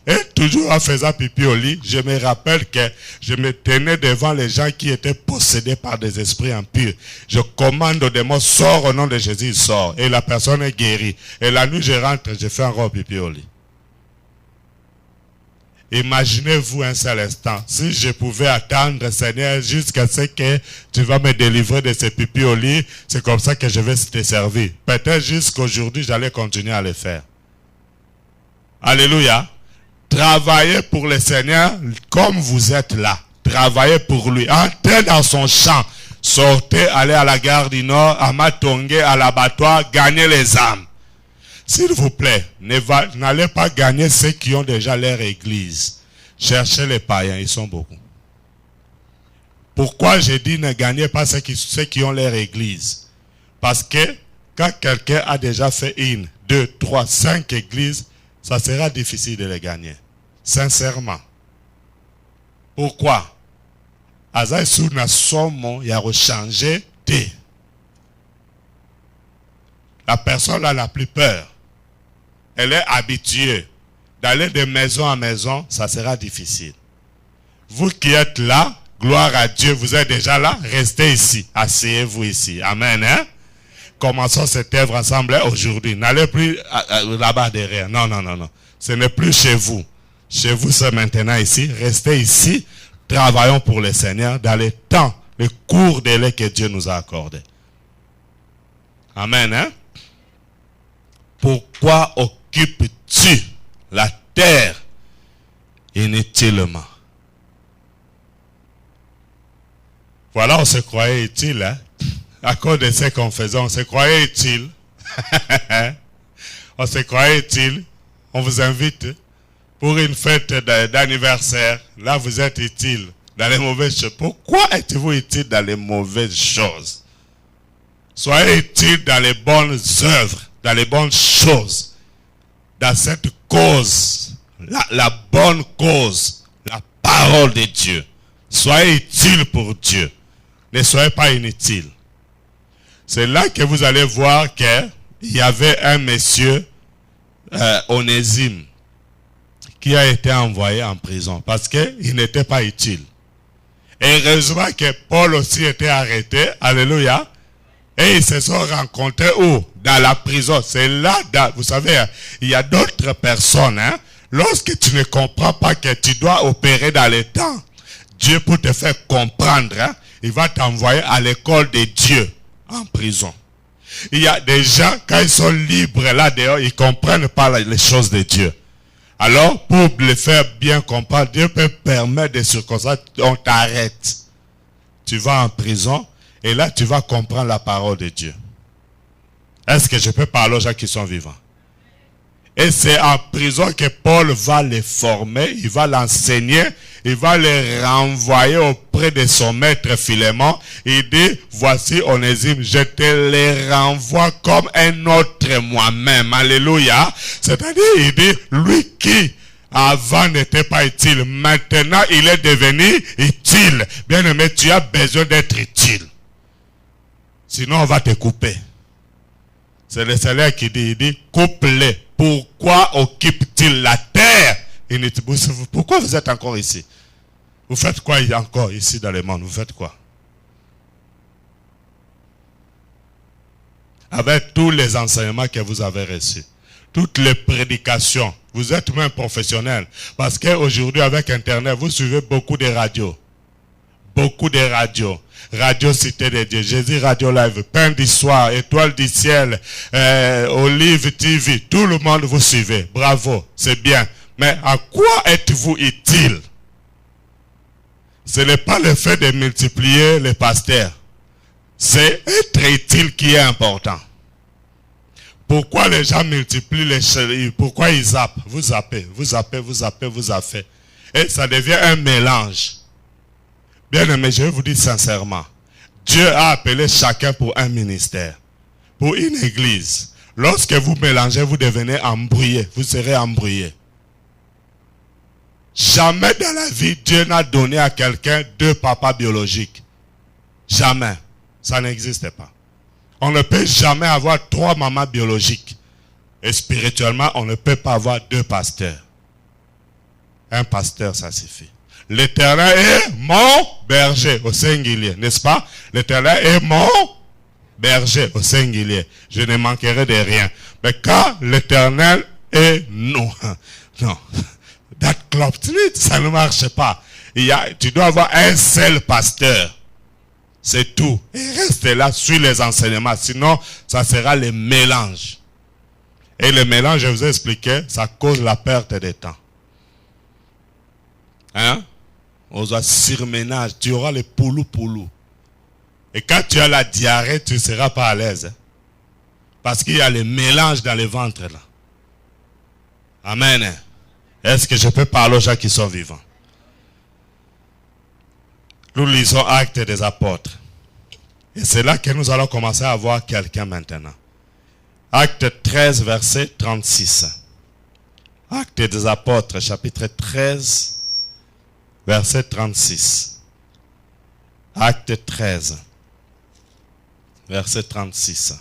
Et toujours en faisant pipi au lit, je me rappelle que je me tenais devant les gens qui étaient possédés par des esprits impurs. Je commande aux démons, sors au nom de Jésus, il sort. Et la personne est guérie. Et la nuit, je rentre, je fais encore pipi au lit. Imaginez-vous un seul instant, si je pouvais attendre, Seigneur, jusqu'à ce que tu vas me délivrer de ces pipis au lit, c'est comme ça que je vais te servir. Peut-être jusqu'aujourd'hui, j'allais continuer à le faire. Alléluia. Travaillez pour le Seigneur comme vous êtes là. Travaillez pour lui. Entrez dans son champ. Sortez, allez à la gare du Nord, à Matongé, à l'abattoir, gagnez les âmes. S'il vous plaît, n'allez pas gagner ceux qui ont déjà leur église. Cherchez les païens, ils sont beaucoup. Pourquoi je dis ne gagnez pas ceux qui ont leur église? Parce que quand quelqu'un a déjà fait 1, 2, 3, 5 églises, ça sera difficile de les gagner. Sincèrement. Pourquoi? Aza sous na somo ya rechange te. La personne a la plus peur. Elle est habituée d'aller de maison en maison, ça sera difficile. Vous qui êtes là, gloire à Dieu, vous êtes déjà là, restez ici, asseyez-vous ici. Amen. Hein? Commençons cette œuvre ensemble aujourd'hui. N'allez plus là-bas derrière. Non, non, non, non. Ce n'est plus chez vous. Chez vous, c'est maintenant ici. Restez ici. Travaillons pour le Seigneur dans les temps, les courts délais que Dieu nous a accordés. Amen. Hein? Pourquoi occupes-tu la terre inutilement? Voilà, on se croyait utile, hein? À cause de ce qu'on faisait, on se croyait utile. On se croyait utile. On vous invite pour une fête d'anniversaire. Là, vous êtes utile dans les mauvaises choses. Pourquoi êtes-vous utile dans les mauvaises choses? Soyez utile dans les bonnes œuvres, dans les bonnes choses. Dans cette cause, la bonne cause, la parole de Dieu. Soyez utile pour Dieu. Ne soyez pas inutile. C'est là que vous allez voir qu'il y avait un monsieur, Onésime, qui a été envoyé en prison parce qu'il n'était pas utile. Et heureusement que Paul aussi était arrêté. Alléluia. Et ils se sont rencontrés où? Dans la prison. C'est là, vous savez, il y a d'autres personnes. Hein? Lorsque tu ne comprends pas que tu dois opérer dans le temps, Dieu pour te faire comprendre, hein, il va t'envoyer à l'école de Dieu en prison. Il y a des gens, quand ils sont libres là dehors, ils ne comprennent pas les choses de Dieu. Alors, pour le faire bien comprendre, Dieu peut permettre des circonstances, on t'arrête. Tu vas en prison et là, tu vas comprendre la parole de Dieu. Est-ce que je peux parler aux gens qui sont vivants? Et c'est en prison que Paul va les former, il va l'enseigner, il va les renvoyer auprès de son maître Philémon. Il dit, voici Onésime, je te les renvoie comme un autre moi-même. Alléluia. C'est-à-dire, il dit, lui qui avant n'était pas utile, maintenant il est devenu utile. Bien-aimé, tu as besoin d'être utile. Sinon on va te couper. C'est le Seigneur qui dit, il dit, coupe-les. Pourquoi occupe-t-il la terre? Pourquoi vous êtes encore ici? Vous faites quoi encore ici dans le monde? Vous faites quoi? Avec tous les enseignements que vous avez reçus, toutes les prédications, vous êtes même professionnel. Parce qu'aujourd'hui, avec Internet, vous suivez beaucoup de radios. Beaucoup de radios. Radio Cité de Dieu, Jésus Radio Live, Pain du Soir, Étoile du Ciel, Olive TV, tout le monde vous suivez. Bravo, c'est bien. Mais à quoi êtes-vous utile? Ce n'est pas le fait de multiplier les pasteurs. C'est être utile qui est important. Pourquoi les gens multiplient les chéris? Pourquoi ils zappent? Vous zappez, vous zappez, vous zappez, vous zappez. Et ça devient un mélange. Bien aimé, je vais vous dire sincèrement, Dieu a appelé chacun pour un ministère, pour une église. Lorsque vous mélangez, vous devenez embrouillé, vous serez embrouillé. Jamais dans la vie, Dieu n'a donné à quelqu'un 2 papas biologiques. Jamais. Ça n'existe pas. On ne peut jamais avoir 3 mamans biologiques. Et spirituellement, on ne peut pas avoir 2 pasteurs. Un pasteur, ça suffit. L'Éternel est mon berger au singulier, n'est-ce pas? L'Éternel est mon berger au singulier. Je ne manquerai de rien. Mais quand l'Éternel est non, that club, ça ne marche pas. Tu dois avoir un seul pasteur. C'est tout. Et reste là, suis les enseignements. Sinon, ça sera le mélange. Et le mélange, je vous ai expliqué, ça cause la perte de temps. Hein? On doit surménage, tu auras le poulou. Et quand tu as la diarrhée, tu ne seras pas à l'aise. Hein? Parce qu'il y a le mélange dans le ventre là. Amen. Est-ce que je peux parler aux gens qui sont vivants? Nous lisons Actes des Apôtres. Et c'est là que nous allons commencer à voir quelqu'un maintenant. Acte 13, verset 36. Actes des Apôtres, chapitre 13. Verset 36. Acte 13. Verset 36.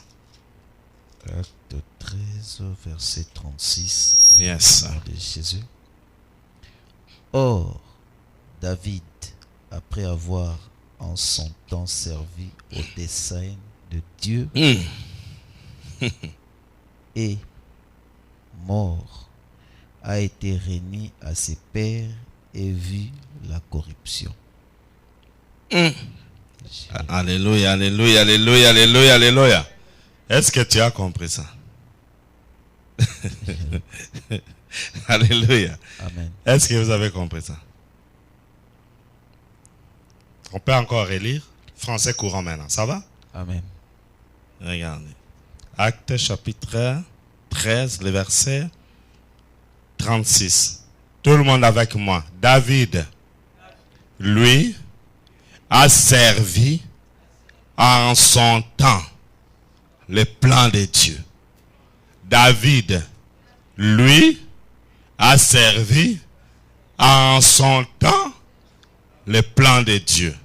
Acte 13, verset 36. Yes. De Jésus. Or, David, après avoir en son temps servi au dessein de Dieu, et mort, a été remis à ses pères et vu la corruption. Alléluia, alléluia, alléluia, alléluia, alléluia. Est-ce que tu as compris ça? Alléluia. Amen. Est-ce que vous avez compris ça? On peut encore relire. Français courant maintenant. Ça va? Amen. Regardez. Acte chapitre 13, le verset 36. Tout le monde avec moi. David, lui, a servi en son temps le plan de Dieu. David, lui, a servi en son temps le plan de Dieu.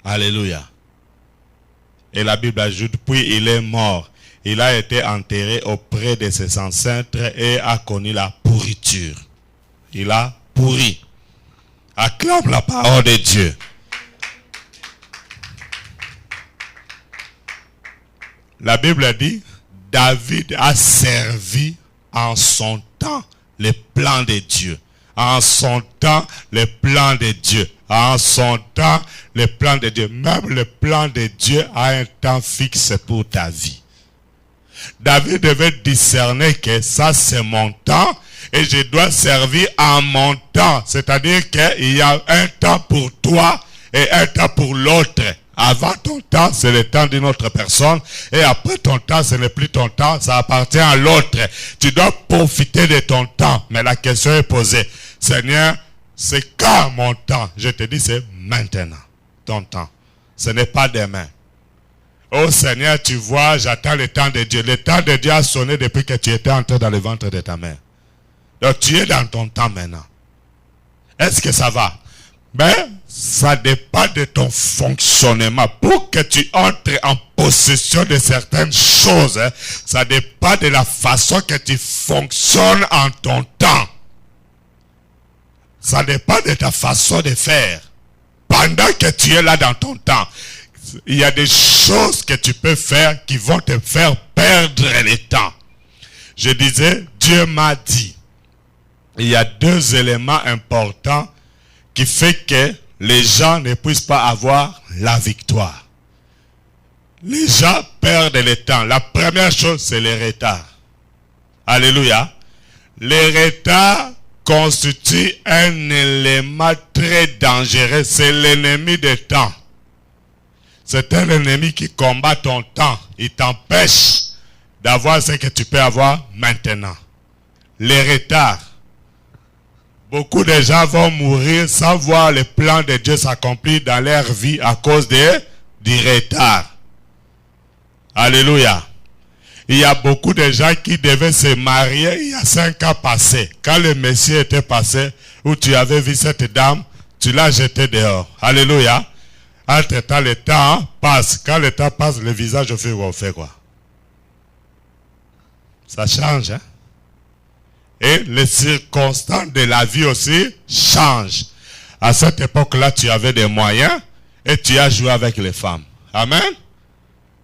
Alléluia. Et la Bible ajoute, puis il est mort. Il a été enterré auprès de ses ancêtres et a connu la pourriture. Il a pourri. Acclame la parole de Dieu. La Bible dit, David a servi en son temps le plan de Dieu. En son temps, le plan de Dieu. En son temps, le plan de Dieu. Même le plan de Dieu a un temps fixe pour ta vie. David devait discerner que ça c'est mon temps et je dois servir en mon temps. C'est-à-dire qu'il y a un temps pour toi et un temps pour l'autre. Avant ton temps, c'est le temps d'une autre personne. Et après ton temps, ce n'est plus ton temps, ça appartient à l'autre. Tu dois profiter de ton temps. Mais la question est posée. Seigneur, c'est quand mon temps? Je te dis, c'est maintenant. Ton temps. Ce n'est pas demain. Oh Seigneur, tu vois, j'attends le temps de Dieu. Le temps de Dieu a sonné depuis que tu étais entré dans le ventre de ta mère. Donc tu es dans ton temps maintenant. Est-ce que ça va? Mais ça dépend de ton fonctionnement. Pour que tu entres en possession de certaines choses, ça dépend de la façon que tu fonctionnes en ton temps. Ça dépend de ta façon de faire. Pendant que tu es là dans ton temps, il y a des choses que tu peux faire qui vont te faire perdre le temps. Je disais, Dieu m'a dit. Il y a deux éléments importants qui font que les gens ne puissent pas avoir la victoire. Les gens perdent le temps. La première chose, c'est les retards. Alléluia. Les retards constituent un élément très dangereux. C'est l'ennemi du temps. C'est un ennemi qui combat ton temps. Il t'empêche d'avoir ce que tu peux avoir maintenant. Les retards. Beaucoup de gens vont mourir sans voir le plan de Dieu s'accomplir dans leur vie à cause du retard. Alléluia. Il y a beaucoup de gens qui devaient se marier il y a 5 ans passés. Quand le Messie était passé, où tu avais vu cette dame, tu l'as jetée dehors. Alléluia. Entre-temps, le temps passe. Quand le temps passe, le visage fait quoi? Ça change, hein? Et les circonstances de la vie aussi changent. À cette époque-là, tu avais des moyens et tu as joué avec les femmes. Amen.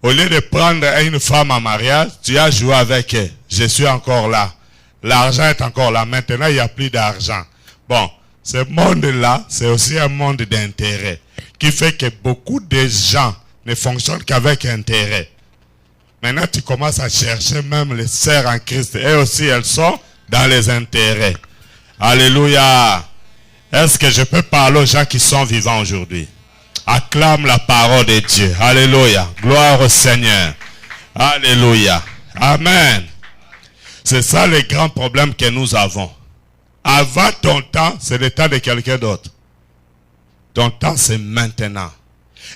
Au lieu de prendre une femme en mariage, tu as joué avec elle. Je suis encore là. L'argent est encore là. Maintenant, il n'y a plus d'argent. Bon, ce monde-là, c'est aussi un monde d'intérêt qui fait que beaucoup de gens ne fonctionnent qu'avec intérêt. Maintenant, tu commences à chercher même les sœurs en Christ. Et aussi, elles sont dans les intérêts. Alléluia. Est-ce que je peux parler aux gens qui sont vivants aujourd'hui? Acclame la parole de Dieu. Alléluia. Gloire au Seigneur. Alléluia. Amen. C'est ça le grand problème que nous avons. Avant ton temps, c'est le temps de quelqu'un d'autre. Ton temps, c'est maintenant.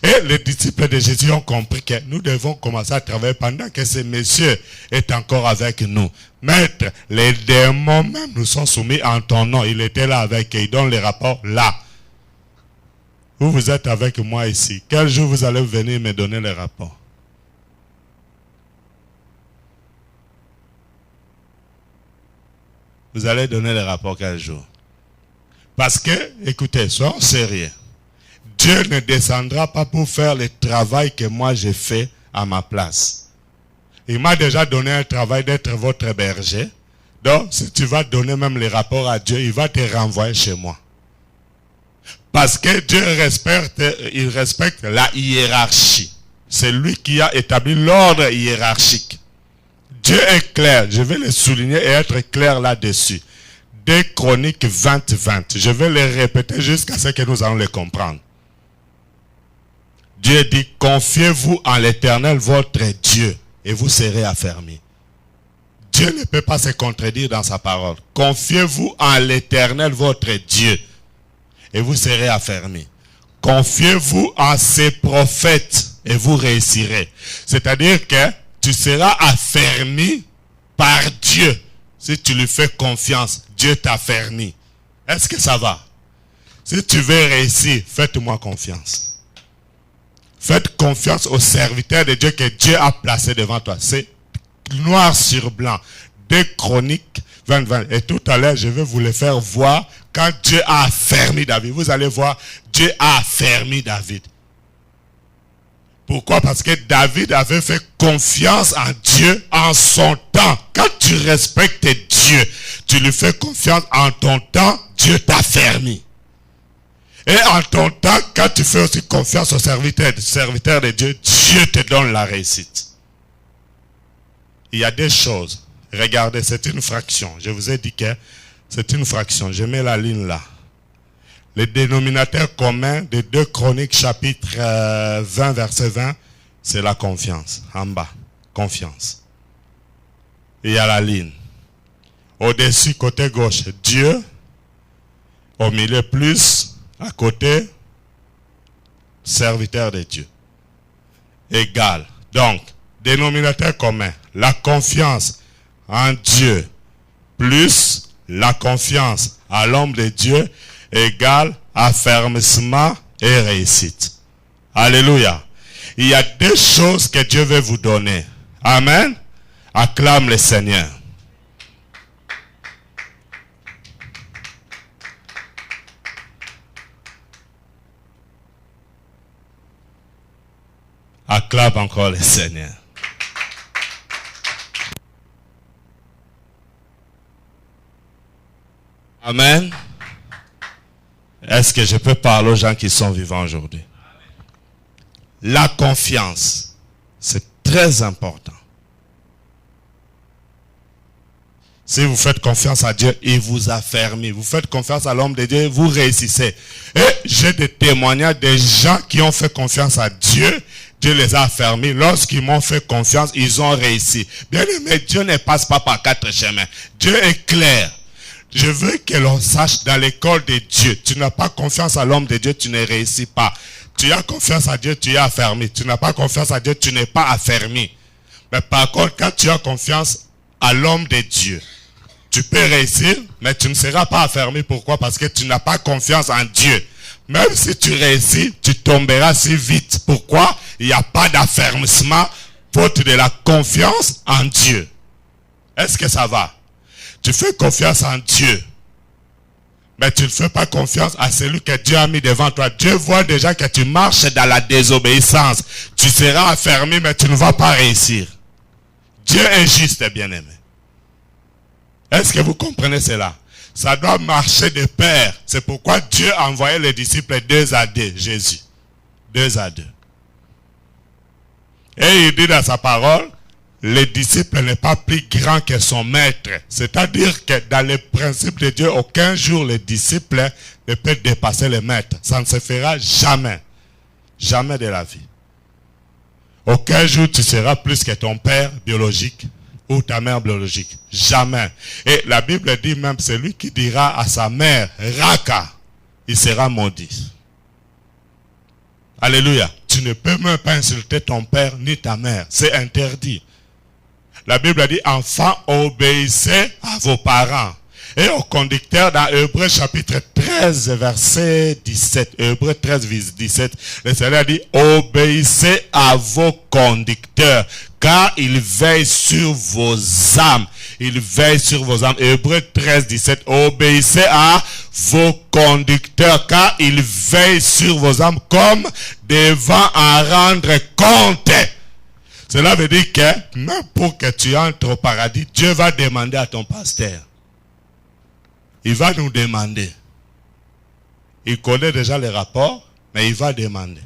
Et les disciples de Jésus ont compris que nous devons commencer à travailler pendant que ce monsieur est encore avec nous. Maître, les démons même nous sont soumis en ton nom. Il était là avec eux. Il donne les rapports là. Vous êtes avec moi ici. Quel jour vous allez venir me donner les rapports? Vous allez donner les rapports quel jour? Parce que, écoutez, soyons sérieux. Dieu ne descendra pas pour faire le travail que moi j'ai fait à ma place. Il m'a déjà donné un travail d'être votre berger. Donc, si tu vas donner même les rapports à Dieu, il va te renvoyer chez moi. Parce que Dieu respecte la hiérarchie. C'est lui qui a établi l'ordre hiérarchique. Dieu est clair. Je vais le souligner et être clair là-dessus. 2 Chroniques 20. Je vais les répéter jusqu'à ce que nous allons les comprendre. Dieu dit, confiez-vous en l'Éternel votre Dieu et vous serez affermis. Dieu ne peut pas se contredire dans sa parole. Confiez-vous en l'Éternel votre Dieu et vous serez affermis. Confiez-vous en ses prophètes et vous réussirez. C'est-à-dire que tu seras affermi par Dieu. Si tu lui fais confiance, Dieu t'affermit. Est-ce que ça va? Si tu veux réussir, faites-moi confiance. Faites confiance aux serviteurs de Dieu que Dieu a placé devant toi. C'est noir sur blanc. 2 Chroniques 20. Et tout à l'heure, je vais vous le faire voir quand Dieu a affermi David. Vous allez voir, Dieu a affermi David. Pourquoi? Parce que David avait fait confiance en Dieu en son temps. Quand tu respectes Dieu, tu lui fais confiance en ton temps, Dieu t'affermit. Et en ton temps, quand tu fais aussi confiance aux serviteurs de Dieu, Dieu te donne la réussite. Il y a des choses. Regardez, c'est une fraction. Je vous ai dit que C'est une fraction. Je mets la ligne là. Le dénominateur commun des 2 Chroniques chapitre 20 verset 20, c'est la confiance. En bas, confiance. Et il y a la ligne. Au-dessus, côté gauche, Dieu. Au milieu, plus. À côté, serviteur de Dieu. Égal. Donc, dénominateur commun. La confiance en Dieu plus la confiance à l'homme de Dieu égale affermissement et réussite. Alléluia. Il y a 2 choses que Dieu veut vous donner. Amen. Acclame le Seigneur. Acclame encore le Seigneur. Amen. Est-ce que je peux parler aux gens qui sont vivants aujourd'hui? La confiance, c'est très important. Si vous faites confiance à Dieu, il vous affermit. Vous faites confiance à l'homme de Dieu, vous réussissez. Et j'ai des témoignages des gens qui ont fait confiance à Dieu. Dieu les a affermis. Lorsqu'ils m'ont fait confiance, ils ont réussi. Bien aimé, Dieu ne passe pas par 4 chemins. Dieu est clair. Je veux que l'on sache dans l'école de Dieu. Tu n'as pas confiance à l'homme de Dieu, tu ne réussis pas. Tu as confiance à Dieu, tu es affermi. Tu n'as pas confiance à Dieu, tu n'es pas affermi. Mais par contre, quand tu as confiance à l'homme de Dieu, tu peux réussir, mais tu ne seras pas affermi. Pourquoi? Parce que tu n'as pas confiance en Dieu. Même si tu réussis, tu tomberas si vite. Pourquoi? Il n'y a pas d'affermissement faute de la confiance en Dieu. Est-ce que ça va? Tu fais confiance en Dieu. Mais tu ne fais pas confiance à celui que Dieu a mis devant toi. Dieu voit déjà que tu marches dans la désobéissance. Tu seras affermi, mais tu ne vas pas réussir. Dieu est juste, bien-aimé. Est-ce que vous comprenez cela? Ça doit marcher de pair. C'est pourquoi Dieu a envoyé les disciples 2 à 2, Jésus. 2 à 2. Et il dit dans sa parole, le disciple n'est pas plus grand que son maître. C'est-à-dire que dans les principes de Dieu, aucun jour le disciple ne peut dépasser le maître. Ça ne se fera jamais. Jamais de la vie. Aucun jour tu seras plus que ton père biologique ou ta mère biologique. Jamais. Et la Bible dit même, celui qui dira à sa mère, Raka, il sera maudit. Alléluia. Tu ne peux même pas insulter ton père ni ta mère. C'est interdit. La Bible dit, enfants, obéissez à vos parents. Et au conducteur, dans Hébreux chapitre 13, verset 17, Hébreux 13, 17, le Seigneur dit, obéissez à vos conducteurs, car ils veillent sur vos âmes. Ils veillent sur vos âmes. Hébreux 13, 17, obéissez à vos conducteurs, car ils veillent sur vos âmes comme devant en rendre compte. Cela veut dire que même pour que tu entres au paradis, Dieu va demander à ton pasteur. Il va nous demander. Il connaît déjà les rapports, mais il va demander.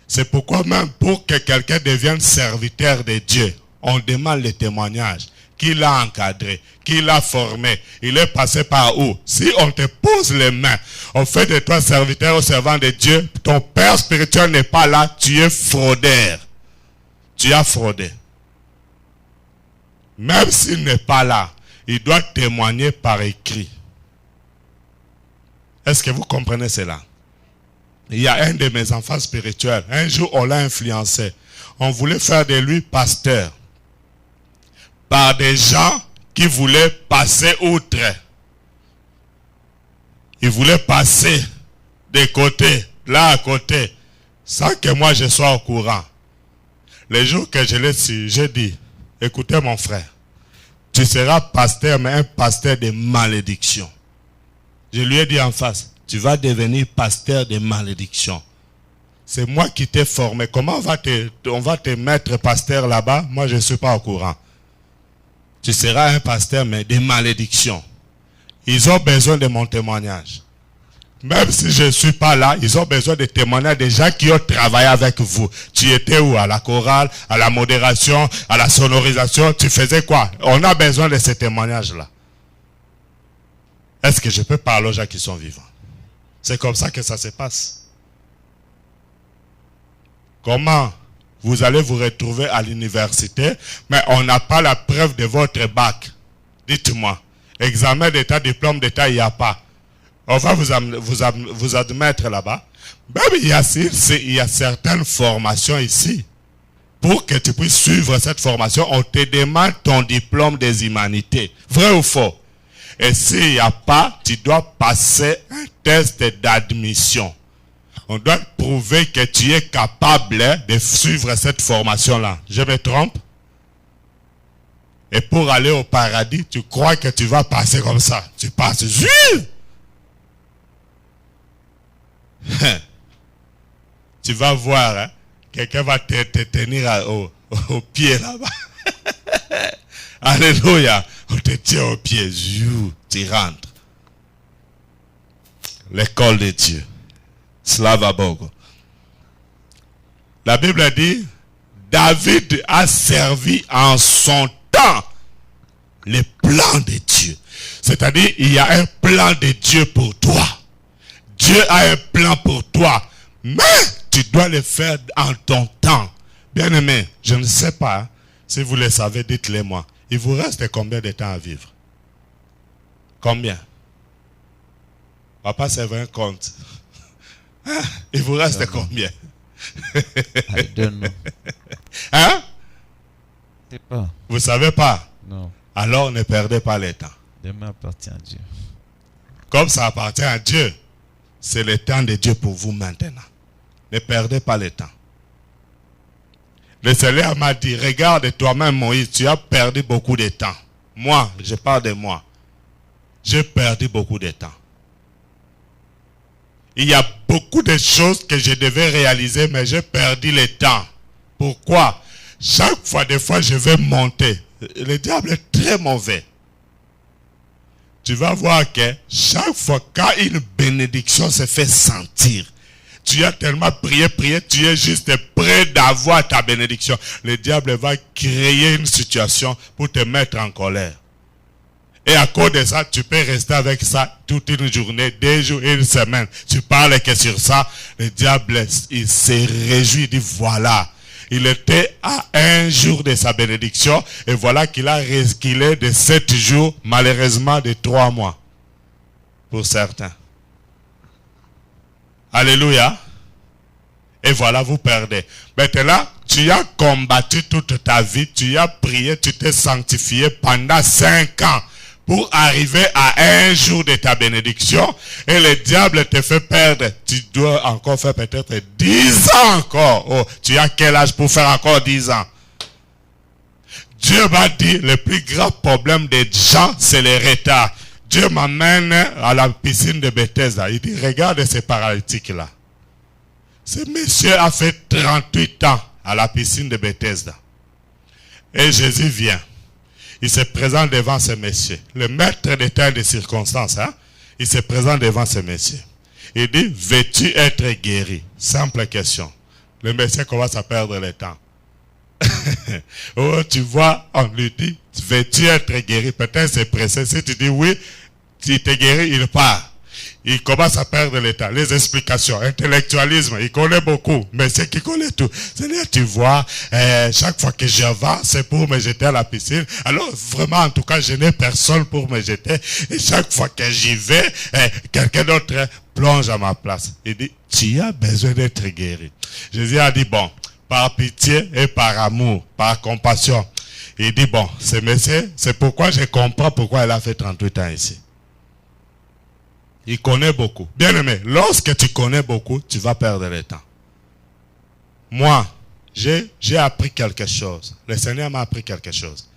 C'est pourquoi même pour que quelqu'un devienne serviteur de Dieu, on demande le témoignage. Qui l'a encadré, qui l'a formé, il est passé par où? Si on te pose les mains, on fait de toi serviteur ou servant de Dieu, ton père spirituel n'est pas là, tu es fraudeur. Tu as fraudé. Même s'il n'est pas là, il doit témoigner par écrit. Est-ce que vous comprenez cela? Il y a un de mes enfants spirituels. Un jour, on l'a influencé. On voulait faire de lui pasteur. Par des gens qui voulaient passer outre. Ils voulaient passer de côté, là à côté, sans que moi je sois au courant. Le jour que je l'ai su, j'ai dit, écoutez mon frère, tu seras pasteur, mais un pasteur de malédiction. Je lui ai dit en face, tu vas devenir pasteur de malédiction. C'est moi qui t'ai formé. Comment on va te mettre pasteur là-bas? Moi, je ne suis pas au courant. Tu seras un pasteur, mais de malédiction. Ils ont besoin de mon témoignage. Même si je ne suis pas là, ils ont besoin de témoignages des gens qui ont travaillé avec vous. Tu étais où? À la chorale, à la modération, à la sonorisation. Tu faisais quoi? On a besoin de ces témoignages-là. est-ce que je peux parler aux gens qui sont vivants? C'est comme ça que ça se passe. Comment vous allez vous retrouver à l'université, mais on n'a pas la preuve de votre bac? Dites-moi. Examen d'état, diplôme d'état, il n'y a pas. On va vous admettre là-bas. Même il y a certaines formations ici. Pour que tu puisses suivre cette formation, on te demande ton diplôme des humanités. Vrai ou faux? Et s'il n'y a pas, tu dois passer un test d'admission. On doit prouver que tu es capable de suivre cette formation-là. Je me trompe? Et pour aller au paradis, tu crois que tu vas passer comme ça. Tu passes. Tu vas voir, hein? Quelqu'un va te tenir au pied là-bas. Alléluia. On te tient au pied. Tu rentres. L'école de Dieu. Slava Bogo. La Bible dit, David a servi en son temps les plans de Dieu. C'est-à-dire, il y a un plan de Dieu pour toi. Dieu a un plan pour toi. Mais tu dois le faire en ton temps. Bien-aimé, je ne sais pas. Si vous le savez, dites-le moi. Il vous reste combien de temps à vivre? Combien? Papa, c'est 20 comptes. Il vous reste combien? I don't know. Hein? Je sais pas. Vous savez pas? Non. Alors ne perdez pas le temps. Demain appartient à Dieu. Comme ça appartient à Dieu, c'est le temps de Dieu pour vous maintenant. Ne perdez pas le temps. Le Seigneur m'a dit, regarde toi-même Moïse, tu as perdu beaucoup de temps. Moi, je parle de moi. J'ai perdu beaucoup de temps. Il y a beaucoup de choses que je devais réaliser, mais j'ai perdu le temps. Pourquoi? Chaque fois, des fois, je vais monter. Le diable est très mauvais. Tu vas voir que chaque fois quand une bénédiction se fait sentir, tu as tellement prié, tu es juste prêt d'avoir ta bénédiction. Le diable va créer une situation pour te mettre en colère. Et à cause de ça, tu peux rester avec ça toute une journée, 2 jours, 1 semaine. Tu parles que sur ça, le diable, il se réjouit, il dit voilà. Il était à 1 jour de sa bénédiction et voilà qu'il a reculé de 7 jours, malheureusement de 3 mois. Pour certains. Alléluia. Et voilà, vous perdez. Maintenant, tu as combattu toute ta vie, tu as prié, tu t'es sanctifié pendant 5 ans pour arriver à 1 jour de ta bénédiction et le diable te fait perdre. Tu dois encore faire peut-être 10 ans encore. Oh, tu as quel âge pour faire encore 10 ans? Dieu m'a dit, le plus grand problème des gens, c'est le retard. Dieu m'amène à la piscine de Bethesda. Il dit, regarde ces paralytiques-là. Ce monsieur a fait 38 ans à la piscine de Bethesda. Et Jésus vient. Il se présente devant ce monsieur. Le maître des temps et des circonstances, hein? Il se présente devant ce monsieur. Il dit, veux-tu être guéri? Simple question. Le monsieur commence à perdre le temps. Oh, tu vois, on lui dit, veux-tu être guéri? Peut-être c'est pressé. Si tu dis oui, tu t'es guéri, il part. Il commence à perdre le temps. Les explications, intellectualisme, il connaît beaucoup, mais c'est qu'il connaît tout. C'est-à-dire, tu vois, chaque fois que je vais, c'est pour me jeter à la piscine. Alors, vraiment, en tout cas, je n'ai personne pour me jeter. Et chaque fois que j'y vais, quelqu'un d'autre plonge à ma place. Il dit, tu as besoin d'être guéri. Jésus a dit, bon, par pitié et par amour, par compassion. Il dit, bon, ce monsieur, c'est pourquoi je comprends pourquoi il a fait 38 ans ici. Il connaît beaucoup. Bien aimé, lorsque tu connais beaucoup, tu vas perdre le temps. Moi, j'ai appris quelque chose. Le Seigneur m'a appris quelque chose.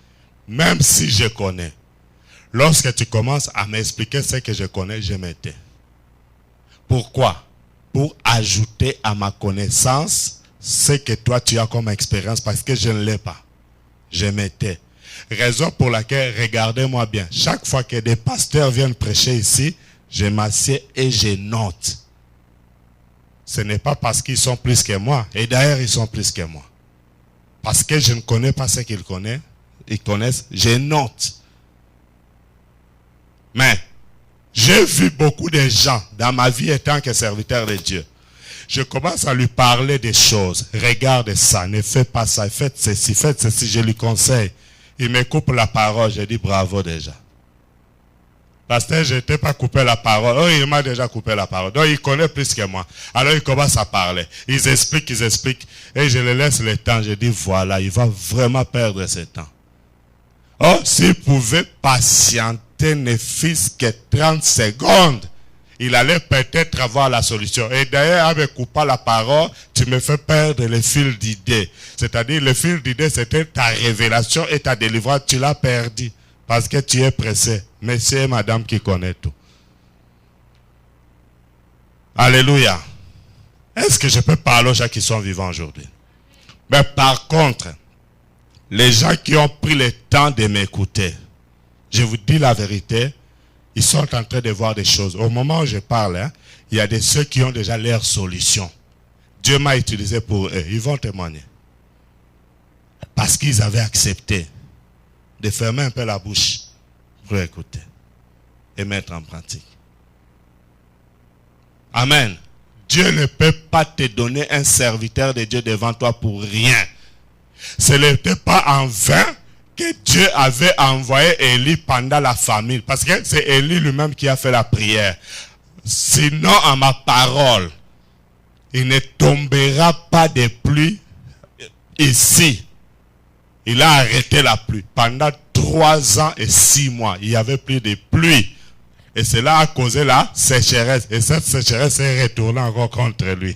Même si je connais, lorsque tu commences à m'expliquer ce que je connais, je m'étais. Pourquoi? Pour ajouter à ma connaissance ce que toi tu as comme expérience parce que je ne l'ai pas. Je m'étais. Raison pour laquelle, regardez-moi bien, chaque fois que des pasteurs viennent prêcher ici, je m'assieds et je note. Ce n'est pas parce qu'ils sont plus que moi. Et d'ailleurs, ils sont plus que moi. Parce que je ne connais pas ce qu'ils connaissent, je note. Mais, je j'ai vu beaucoup de gens dans ma vie étant que serviteur de Dieu. Je commence à lui parler des choses. Regarde ça, ne fais pas ça, faites ceci, je lui conseille. Il me coupe la parole, je dis bravo déjà. Pasteur, je n'étais pas coupé la parole. Oh, il m'a déjà coupé la parole. Donc, il connaît plus que moi. Alors, il commence à parler. Ils expliquent. Et je le laisse le temps. Je dis, voilà, il va vraiment perdre ce temps. Oh, s'il pouvait patienter ne fût-ce que 30 secondes, il allait peut-être avoir la solution. Et d'ailleurs, en me coupant la parole, tu me fais perdre le fil d'idée. C'est-à-dire, le fil d'idée, c'était ta révélation et ta délivrance. Tu l'as perdu. Parce que tu es pressé. Monsieur et madame qui connaissent tout. Alléluia. Est-ce que je peux parler aux gens qui sont vivants aujourd'hui? Mais par contre, les gens qui ont pris le temps de m'écouter, je vous dis la vérité, ils sont en train de voir des choses. Au moment où je parle, il y a ceux qui ont déjà leur solution. Dieu m'a utilisé pour eux. Ils vont témoigner. Parce qu'ils avaient accepté de fermer un peu la bouche pour écouter et mettre en pratique. Amen. Dieu ne peut pas te donner un serviteur de Dieu devant toi pour rien. Ce n'était pas en vain que Dieu avait envoyé Élie pendant la famine. Parce que c'est Élie lui-même qui a fait la prière. Sinon, à ma parole, il ne tombera pas de pluie ici. Il a arrêté la pluie. Pendant 3 ans et 6 mois, il n'y avait plus de pluie. Et cela a causé la sécheresse. Et cette sécheresse est retournée encore contre lui.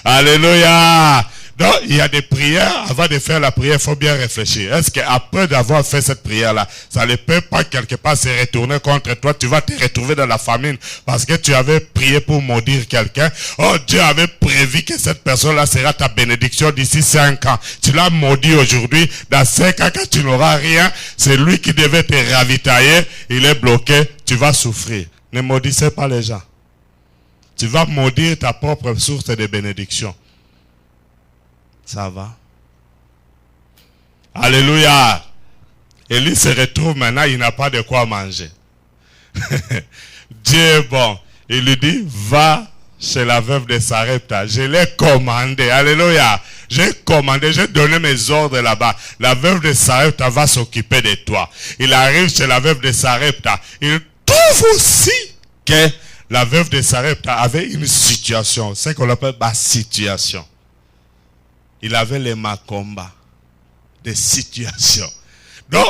Alléluia. Donc, il y a des prières. Avant de faire la prière, il faut bien réfléchir. Est-ce qu'après d'avoir fait cette prière-là, ça ne peut pas quelque part se retourner contre toi? Tu vas te retrouver dans la famine parce que tu avais prié pour maudire quelqu'un. Oh, Dieu avait prévu que cette personne-là sera ta bénédiction d'ici 5 ans. Tu l'as maudit aujourd'hui. Dans 5 ans, quand tu n'auras rien, c'est lui qui devait te ravitailler. Il est bloqué. Tu vas souffrir. Ne maudissez pas les gens. Tu vas maudire ta propre source de bénédiction. Ça va. Alléluia. Élie se retrouve maintenant, il n'a pas de quoi manger. Dieu est bon. Il lui dit, va chez la veuve de Sarepta. Je l'ai commandé. Alléluia. J'ai commandé, j'ai donné mes ordres là-bas. La veuve de Sarepta va s'occuper de toi. Il arrive chez la veuve de Sarepta. Il trouve aussi que la veuve de Sarepta avait une situation. C'est ce qu'on appelle la situation. Il avait les macombas des situations. Donc,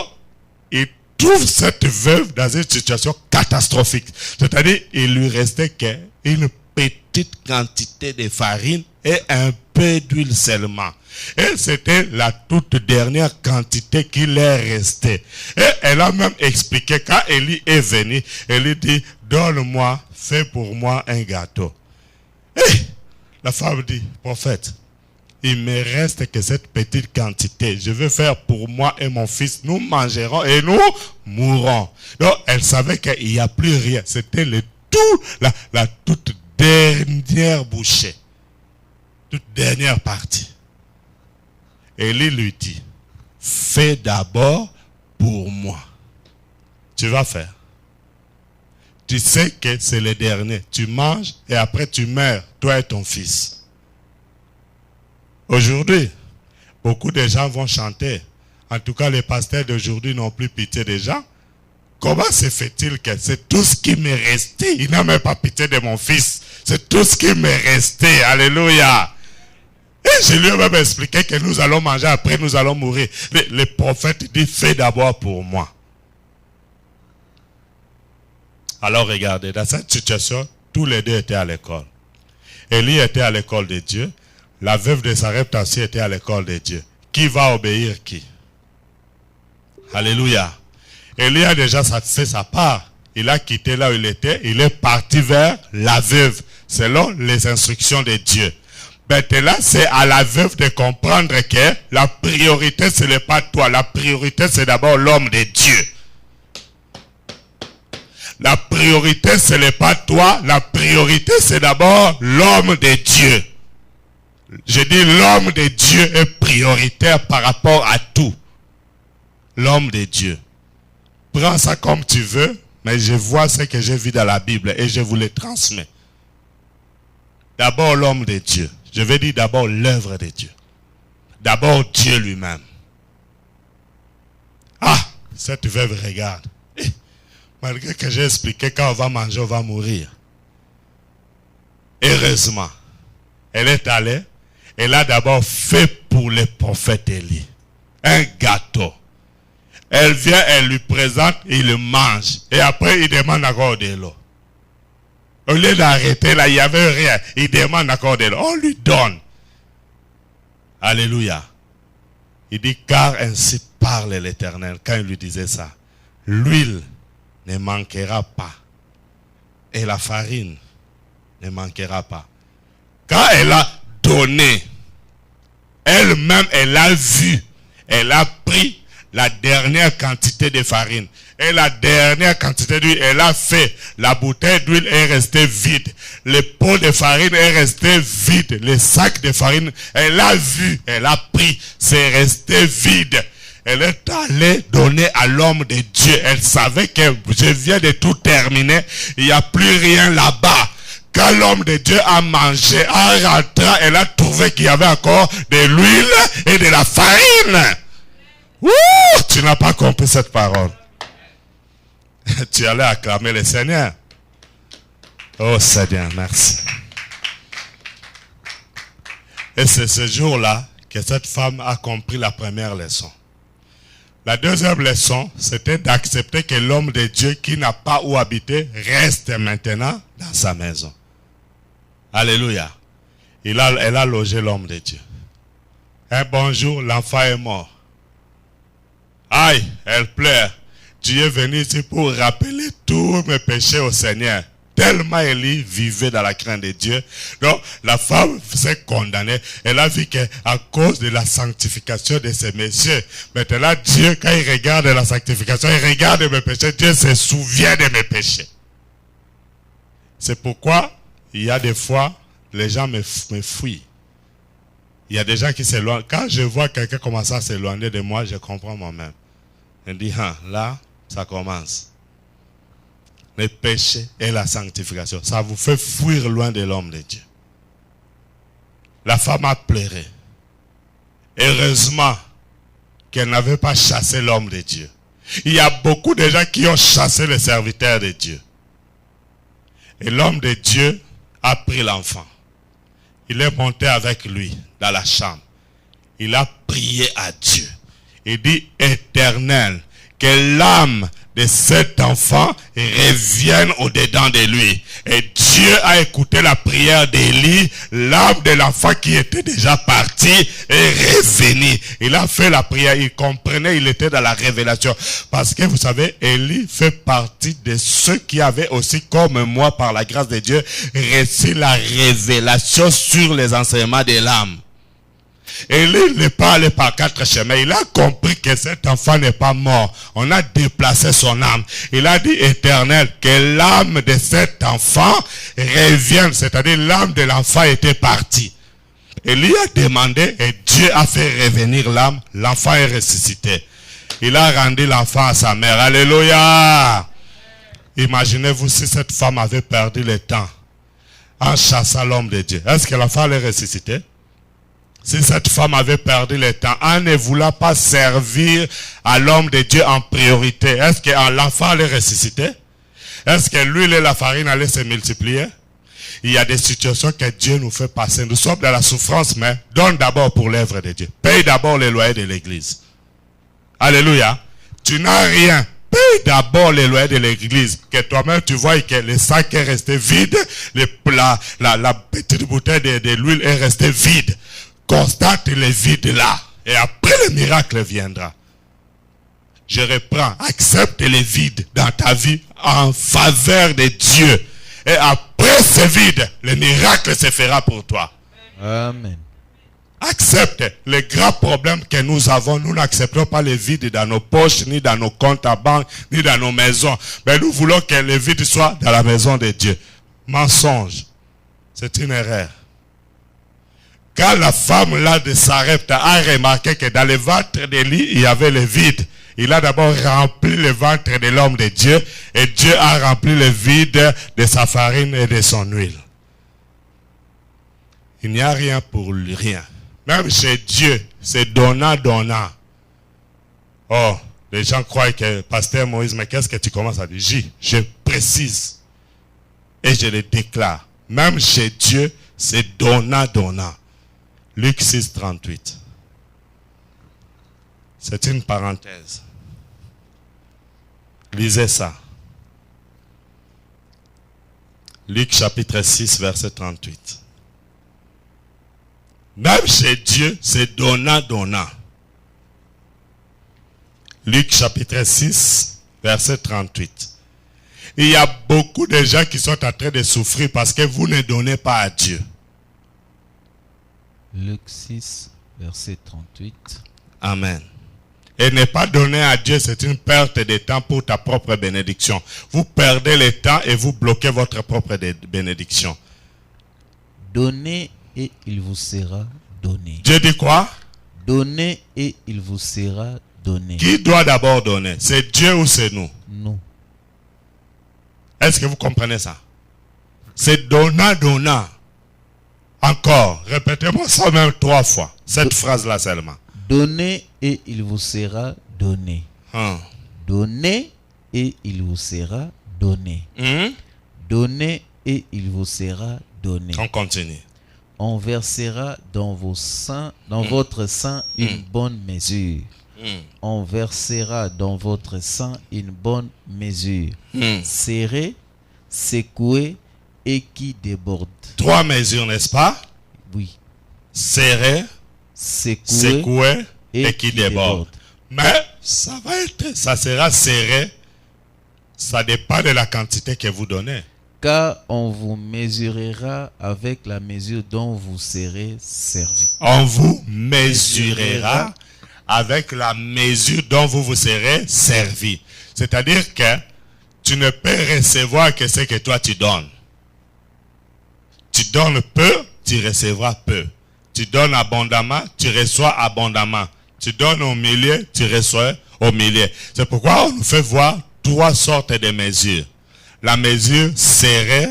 il trouve cette veuve dans une situation catastrophique. C'est-à-dire, il lui restait qu'une petite quantité de farine et un peu d'huile seulement. Et c'était la toute dernière quantité qui est restée. Et elle a même expliqué, quand Élie est venu, elle lui dit, donne-moi, fais pour moi un gâteau. Et la femme dit, prophète, il me reste que cette petite quantité. Je veux faire pour moi et mon fils. Nous mangerons et nous mourrons. Donc, elle savait qu'il n'y a plus rien. C'était la toute dernière bouchée. Toute dernière partie. Élie lui dit, fais d'abord pour moi. Tu vas faire. Tu sais que c'est le dernier. Tu manges et après tu meurs, toi et ton fils. Aujourd'hui, beaucoup de gens vont chanter. En tout cas, les pasteurs d'aujourd'hui n'ont plus pitié des gens. Comment se fait-il que c'est tout ce qui m'est resté? Il n'a même pas pitié de mon fils. C'est tout ce qui m'est resté. Alléluia. Et je lui ai même expliqué que nous allons manger, après nous allons mourir. Le prophète dit, fais d'abord pour moi. Alors regardez, dans cette situation, tous les deux étaient à l'école. Élie était à l'école de Dieu. La veuve de Sarepta aussi était à l'école de Dieu. Qui va obéir qui? Alléluia. Élie a déjà fait sa part. Il a quitté là où il était. Il est parti vers la veuve, selon les instructions de Dieu. Maintenant, c'est à la veuve de comprendre que la priorité, ce n'est pas toi. La priorité, c'est d'abord l'homme de Dieu. La priorité, ce n'est pas toi. La priorité, c'est d'abord l'homme de Dieu. Je dis l'homme de Dieu est prioritaire par rapport à tout. L'homme de Dieu. Prends ça comme tu veux, Mais je vois ce que j'ai vu dans la Bible et je vous le transmets. D'abord l'homme de Dieu. Je vais dire d'abord l'œuvre de Dieu. D'abord Dieu lui-même. Ah, cette veuve regarde. Malgré que j'ai expliqué quand on va manger, on va mourir. Heureusement, elle est allée. Elle a d'abord fait pour le prophète Élie un gâteau. Elle vient, elle lui présente, il le mange. Et après, il demande encore de l'eau. Au lieu d'arrêter là, il n'y avait rien. Il demande encore de l'eau. On lui donne. Alléluia. Il dit, car ainsi parle l'Éternel. Quand il lui disait ça, l'huile ne manquera pas. Et la farine ne manquera pas. Quand elle a donné, elle-même, elle a vu, elle a pris la dernière quantité de farine. Et la dernière quantité d'huile, elle a fait. La bouteille d'huile est restée vide. Le pot de farine est resté vide. Le sac de farine, elle a vu, elle a pris, c'est resté vide. Elle est allée donner à l'homme de Dieu. Elle savait que je viens de tout terminer. Il n'y a plus rien là-bas. Quand l'homme de Dieu a mangé, en rentrant, elle a trouvé qu'il y avait encore de l'huile et de la farine. Ouh, tu n'as pas compris cette parole. Tu allais acclamer le Seigneur. Oh Seigneur, merci. Et c'est ce jour-là que cette femme a compris la première leçon. La deuxième leçon, c'était d'accepter que l'homme de Dieu qui n'a pas où habiter reste maintenant dans sa maison. Alléluia. Elle a logé l'homme de Dieu. Un bon jour, l'enfant est mort. Aïe, elle pleure. Tu es venu ici pour rappeler tous mes péchés au Seigneur. Tellement Élie vivait dans la crainte de Dieu. Donc, la femme s'est condamnée. Elle a vu qu'à cause de la sanctification de ces messieurs, maintenant Dieu, quand il regarde la sanctification, il regarde mes péchés, Dieu se souvient de mes péchés. C'est pourquoi, il y a des fois, les gens me fuient. Il y a des gens qui s'éloignent. Quand je vois quelqu'un commencer à s'éloigner de moi, je comprends moi-même. Je dis, là, ça commence. Le péché et la sanctification. Ça vous fait fuir loin de l'homme de Dieu. La femme a pleuré. Heureusement qu'elle n'avait pas chassé l'homme de Dieu. Il y a beaucoup de gens qui ont chassé le serviteur de Dieu. Et l'homme de Dieu a pris l'enfant. Il est monté avec lui dans la chambre. Il a prié à Dieu. Il dit, Éternel, que l'âme de cet enfant revienne au-dedans de lui. Et Dieu a écouté la prière d'Élie. L'âme de l'enfant qui était déjà parti est revenue. Il a fait la prière. Il comprenait, il était dans la révélation. Parce que vous savez, Élie fait partie de ceux qui avaient aussi, comme moi, par la grâce de Dieu, reçu la révélation sur les enseignements de l'âme. Élie n'est pas allé par 4 chemins. Il a compris que cet enfant n'est pas mort. On a déplacé son âme. Il a dit, Éternel, que l'âme de cet enfant revienne. C'est-à-dire l'âme de l'enfant était partie. Élie a demandé et Dieu a fait revenir l'âme. L'enfant est ressuscité. Il a rendu l'enfant à sa mère. Alléluia. Imaginez-vous si cette femme avait perdu le temps en chassant l'homme de Dieu. Est-ce que l'enfant allait ressusciter? Si cette femme avait perdu le temps en ne voulant pas servir à l'homme de Dieu en priorité, est-ce que l'enfant allait ressusciter? Est-ce que l'huile et la farine allaient se multiplier? Il y a des situations que Dieu nous fait passer. Nous sommes dans la souffrance, mais donne d'abord pour l'œuvre de Dieu. Paye d'abord les loyers de l'église. Alléluia. Tu n'as rien. Paye d'abord les loyers de l'église. Que toi-même tu vois que le sac est resté vide. La petite bouteille de l'huile est restée vide. Constate le vide là. Et après le miracle viendra. Je reprends. Accepte le vide dans ta vie en faveur de Dieu. Et après ce vide, le miracle se fera pour toi. Amen. Accepte les grands problèmes que nous avons. Nous n'acceptons pas le vide dans nos poches, ni dans nos comptes à banque, ni dans nos maisons. Mais nous voulons que le vide soit dans la maison de Dieu. Mensonge. C'est une erreur. Quand la femme là de Sarepta a remarqué que dans le ventre d'Élie, il y avait le vide. il a d'abord rempli le ventre de l'homme de Dieu et Dieu a rempli le vide de sa farine et de son huile. Il n'y a rien pour lui, rien. Même chez Dieu, c'est donnant. Oh, les gens croient que Pasteur Moïse, mais qu'est-ce que tu commences à dire? Je précise et je le déclare. Même chez Dieu, c'est donnant. Luc 6, 38. C'est une parenthèse. Lisez ça. Luc chapitre 6, verset 38. Même chez Dieu, c'est donnant. Luc chapitre 6, verset 38. Il y a beaucoup de gens qui sont en train de souffrir parce que vous ne donnez pas à Dieu. Luc 6, verset 38. Amen. Et ne pas donner à Dieu, c'est une perte de temps pour ta propre bénédiction. Vous perdez le temps et vous bloquez votre propre bénédiction. Donnez et il vous sera donné. Dieu dit quoi? Donnez et il vous sera donné. Qui doit d'abord donner? C'est Dieu ou c'est nous? Nous. Est-ce que vous comprenez ça? C'est donnant. Encore, répétez-moi ça même 3 fois. Cette phrase-là seulement. Donnez et il vous sera donné. Hein. Donnez et il vous sera donné. Donnez et il vous sera donné. On continue. On versera dans vos seins, dans votre sein une bonne mesure. On versera dans votre sein une bonne mesure. Serrée, secouée et qui déborde. 3 mesures, n'est-ce pas? Oui. Serré, secoué et qui déborde. Mais ça sera serré. Ça dépend de la quantité que vous donnez. Car on vous mesurera avec la mesure dont vous serez servi. On vous mesurera avec la mesure dont vous serez servi. C'est-à-dire que tu ne peux recevoir que ce que toi tu donnes. Tu donnes peu, tu recevras peu. Tu donnes abondamment, tu reçois abondamment. Tu donnes au milieu, tu reçois au milieu. C'est pourquoi on nous fait voir 3 sortes de mesures. La mesure serrée,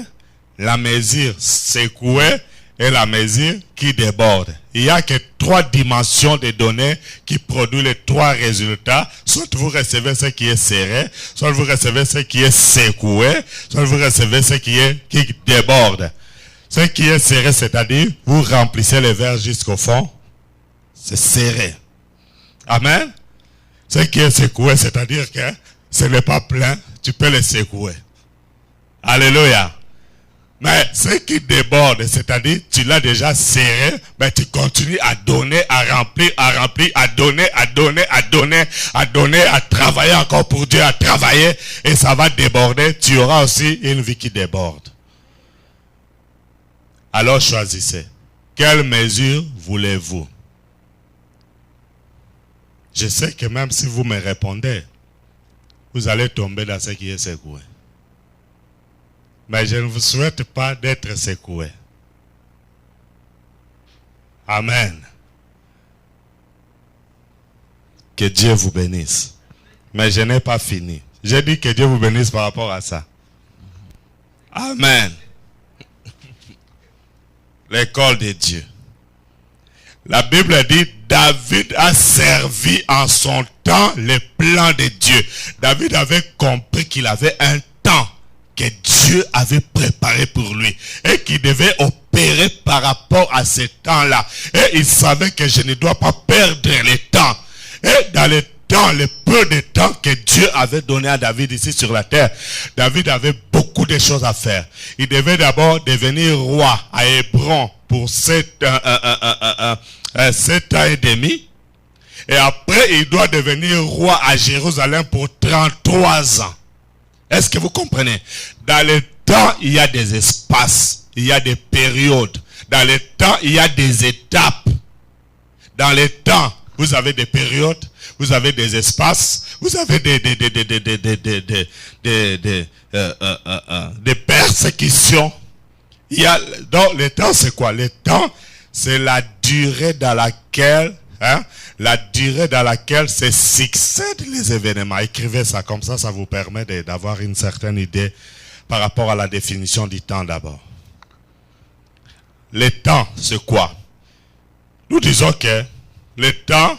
la mesure secouée et la mesure qui déborde. Il n'y a que 3 dimensions de données qui produisent les 3 résultats. Soit vous recevez ce qui est serré, soit vous recevez ce qui est secoué, soit vous recevez ce qui déborde. Ce qui est serré, c'est-à-dire vous remplissez le verre jusqu'au fond, c'est serré. Amen. Ce qui est secoué, c'est-à-dire que ce n'est pas plein, tu peux le secouer. Alléluia. Mais ce qui déborde, c'est-à-dire tu l'as déjà serré, mais tu continues à donner, à remplir, à donner, à travailler encore pour Dieu, à travailler, et ça va déborder. Tu auras aussi une vie qui déborde. Alors choisissez. Quelle mesure voulez-vous? Je sais que même si vous me répondez, vous allez tomber dans ce qui est secoué. Mais je ne vous souhaite pas d'être secoué. Amen. Que Dieu vous bénisse. Mais je n'ai pas fini. J'ai dit que Dieu vous bénisse par rapport à ça. Amen. L'école de Dieu. La Bible dit, David a servi en son temps les plans de Dieu. David avait compris qu'il avait un temps que Dieu avait préparé pour lui et qu'il devait opérer par rapport à ce temps-là. Et il savait que je ne dois pas perdre le temps. Et dans le temps, le peu de temps que Dieu avait donné à David ici sur la terre, David avait beaucoup de choses à faire. Il devait d'abord devenir roi à Hébron pour 7 ans et demi. Et après, il doit devenir roi à Jérusalem pour 33 ans. Est-ce que vous comprenez? Dans le temps, il y a des espaces, il y a des périodes. Dans le temps, il y a des étapes. Dans le temps, vous avez des périodes, vous avez des espaces, vous avez des persécutions. Il y a, donc le temps, c'est quoi? Le temps, c'est la durée dans laquelle hein, la durée dans laquelle se succèdent les événements. Écrivez ça, comme ça vous permet d'avoir une certaine idée par rapport à la définition du temps d'abord. Le temps, c'est quoi? Nous disons que le temps,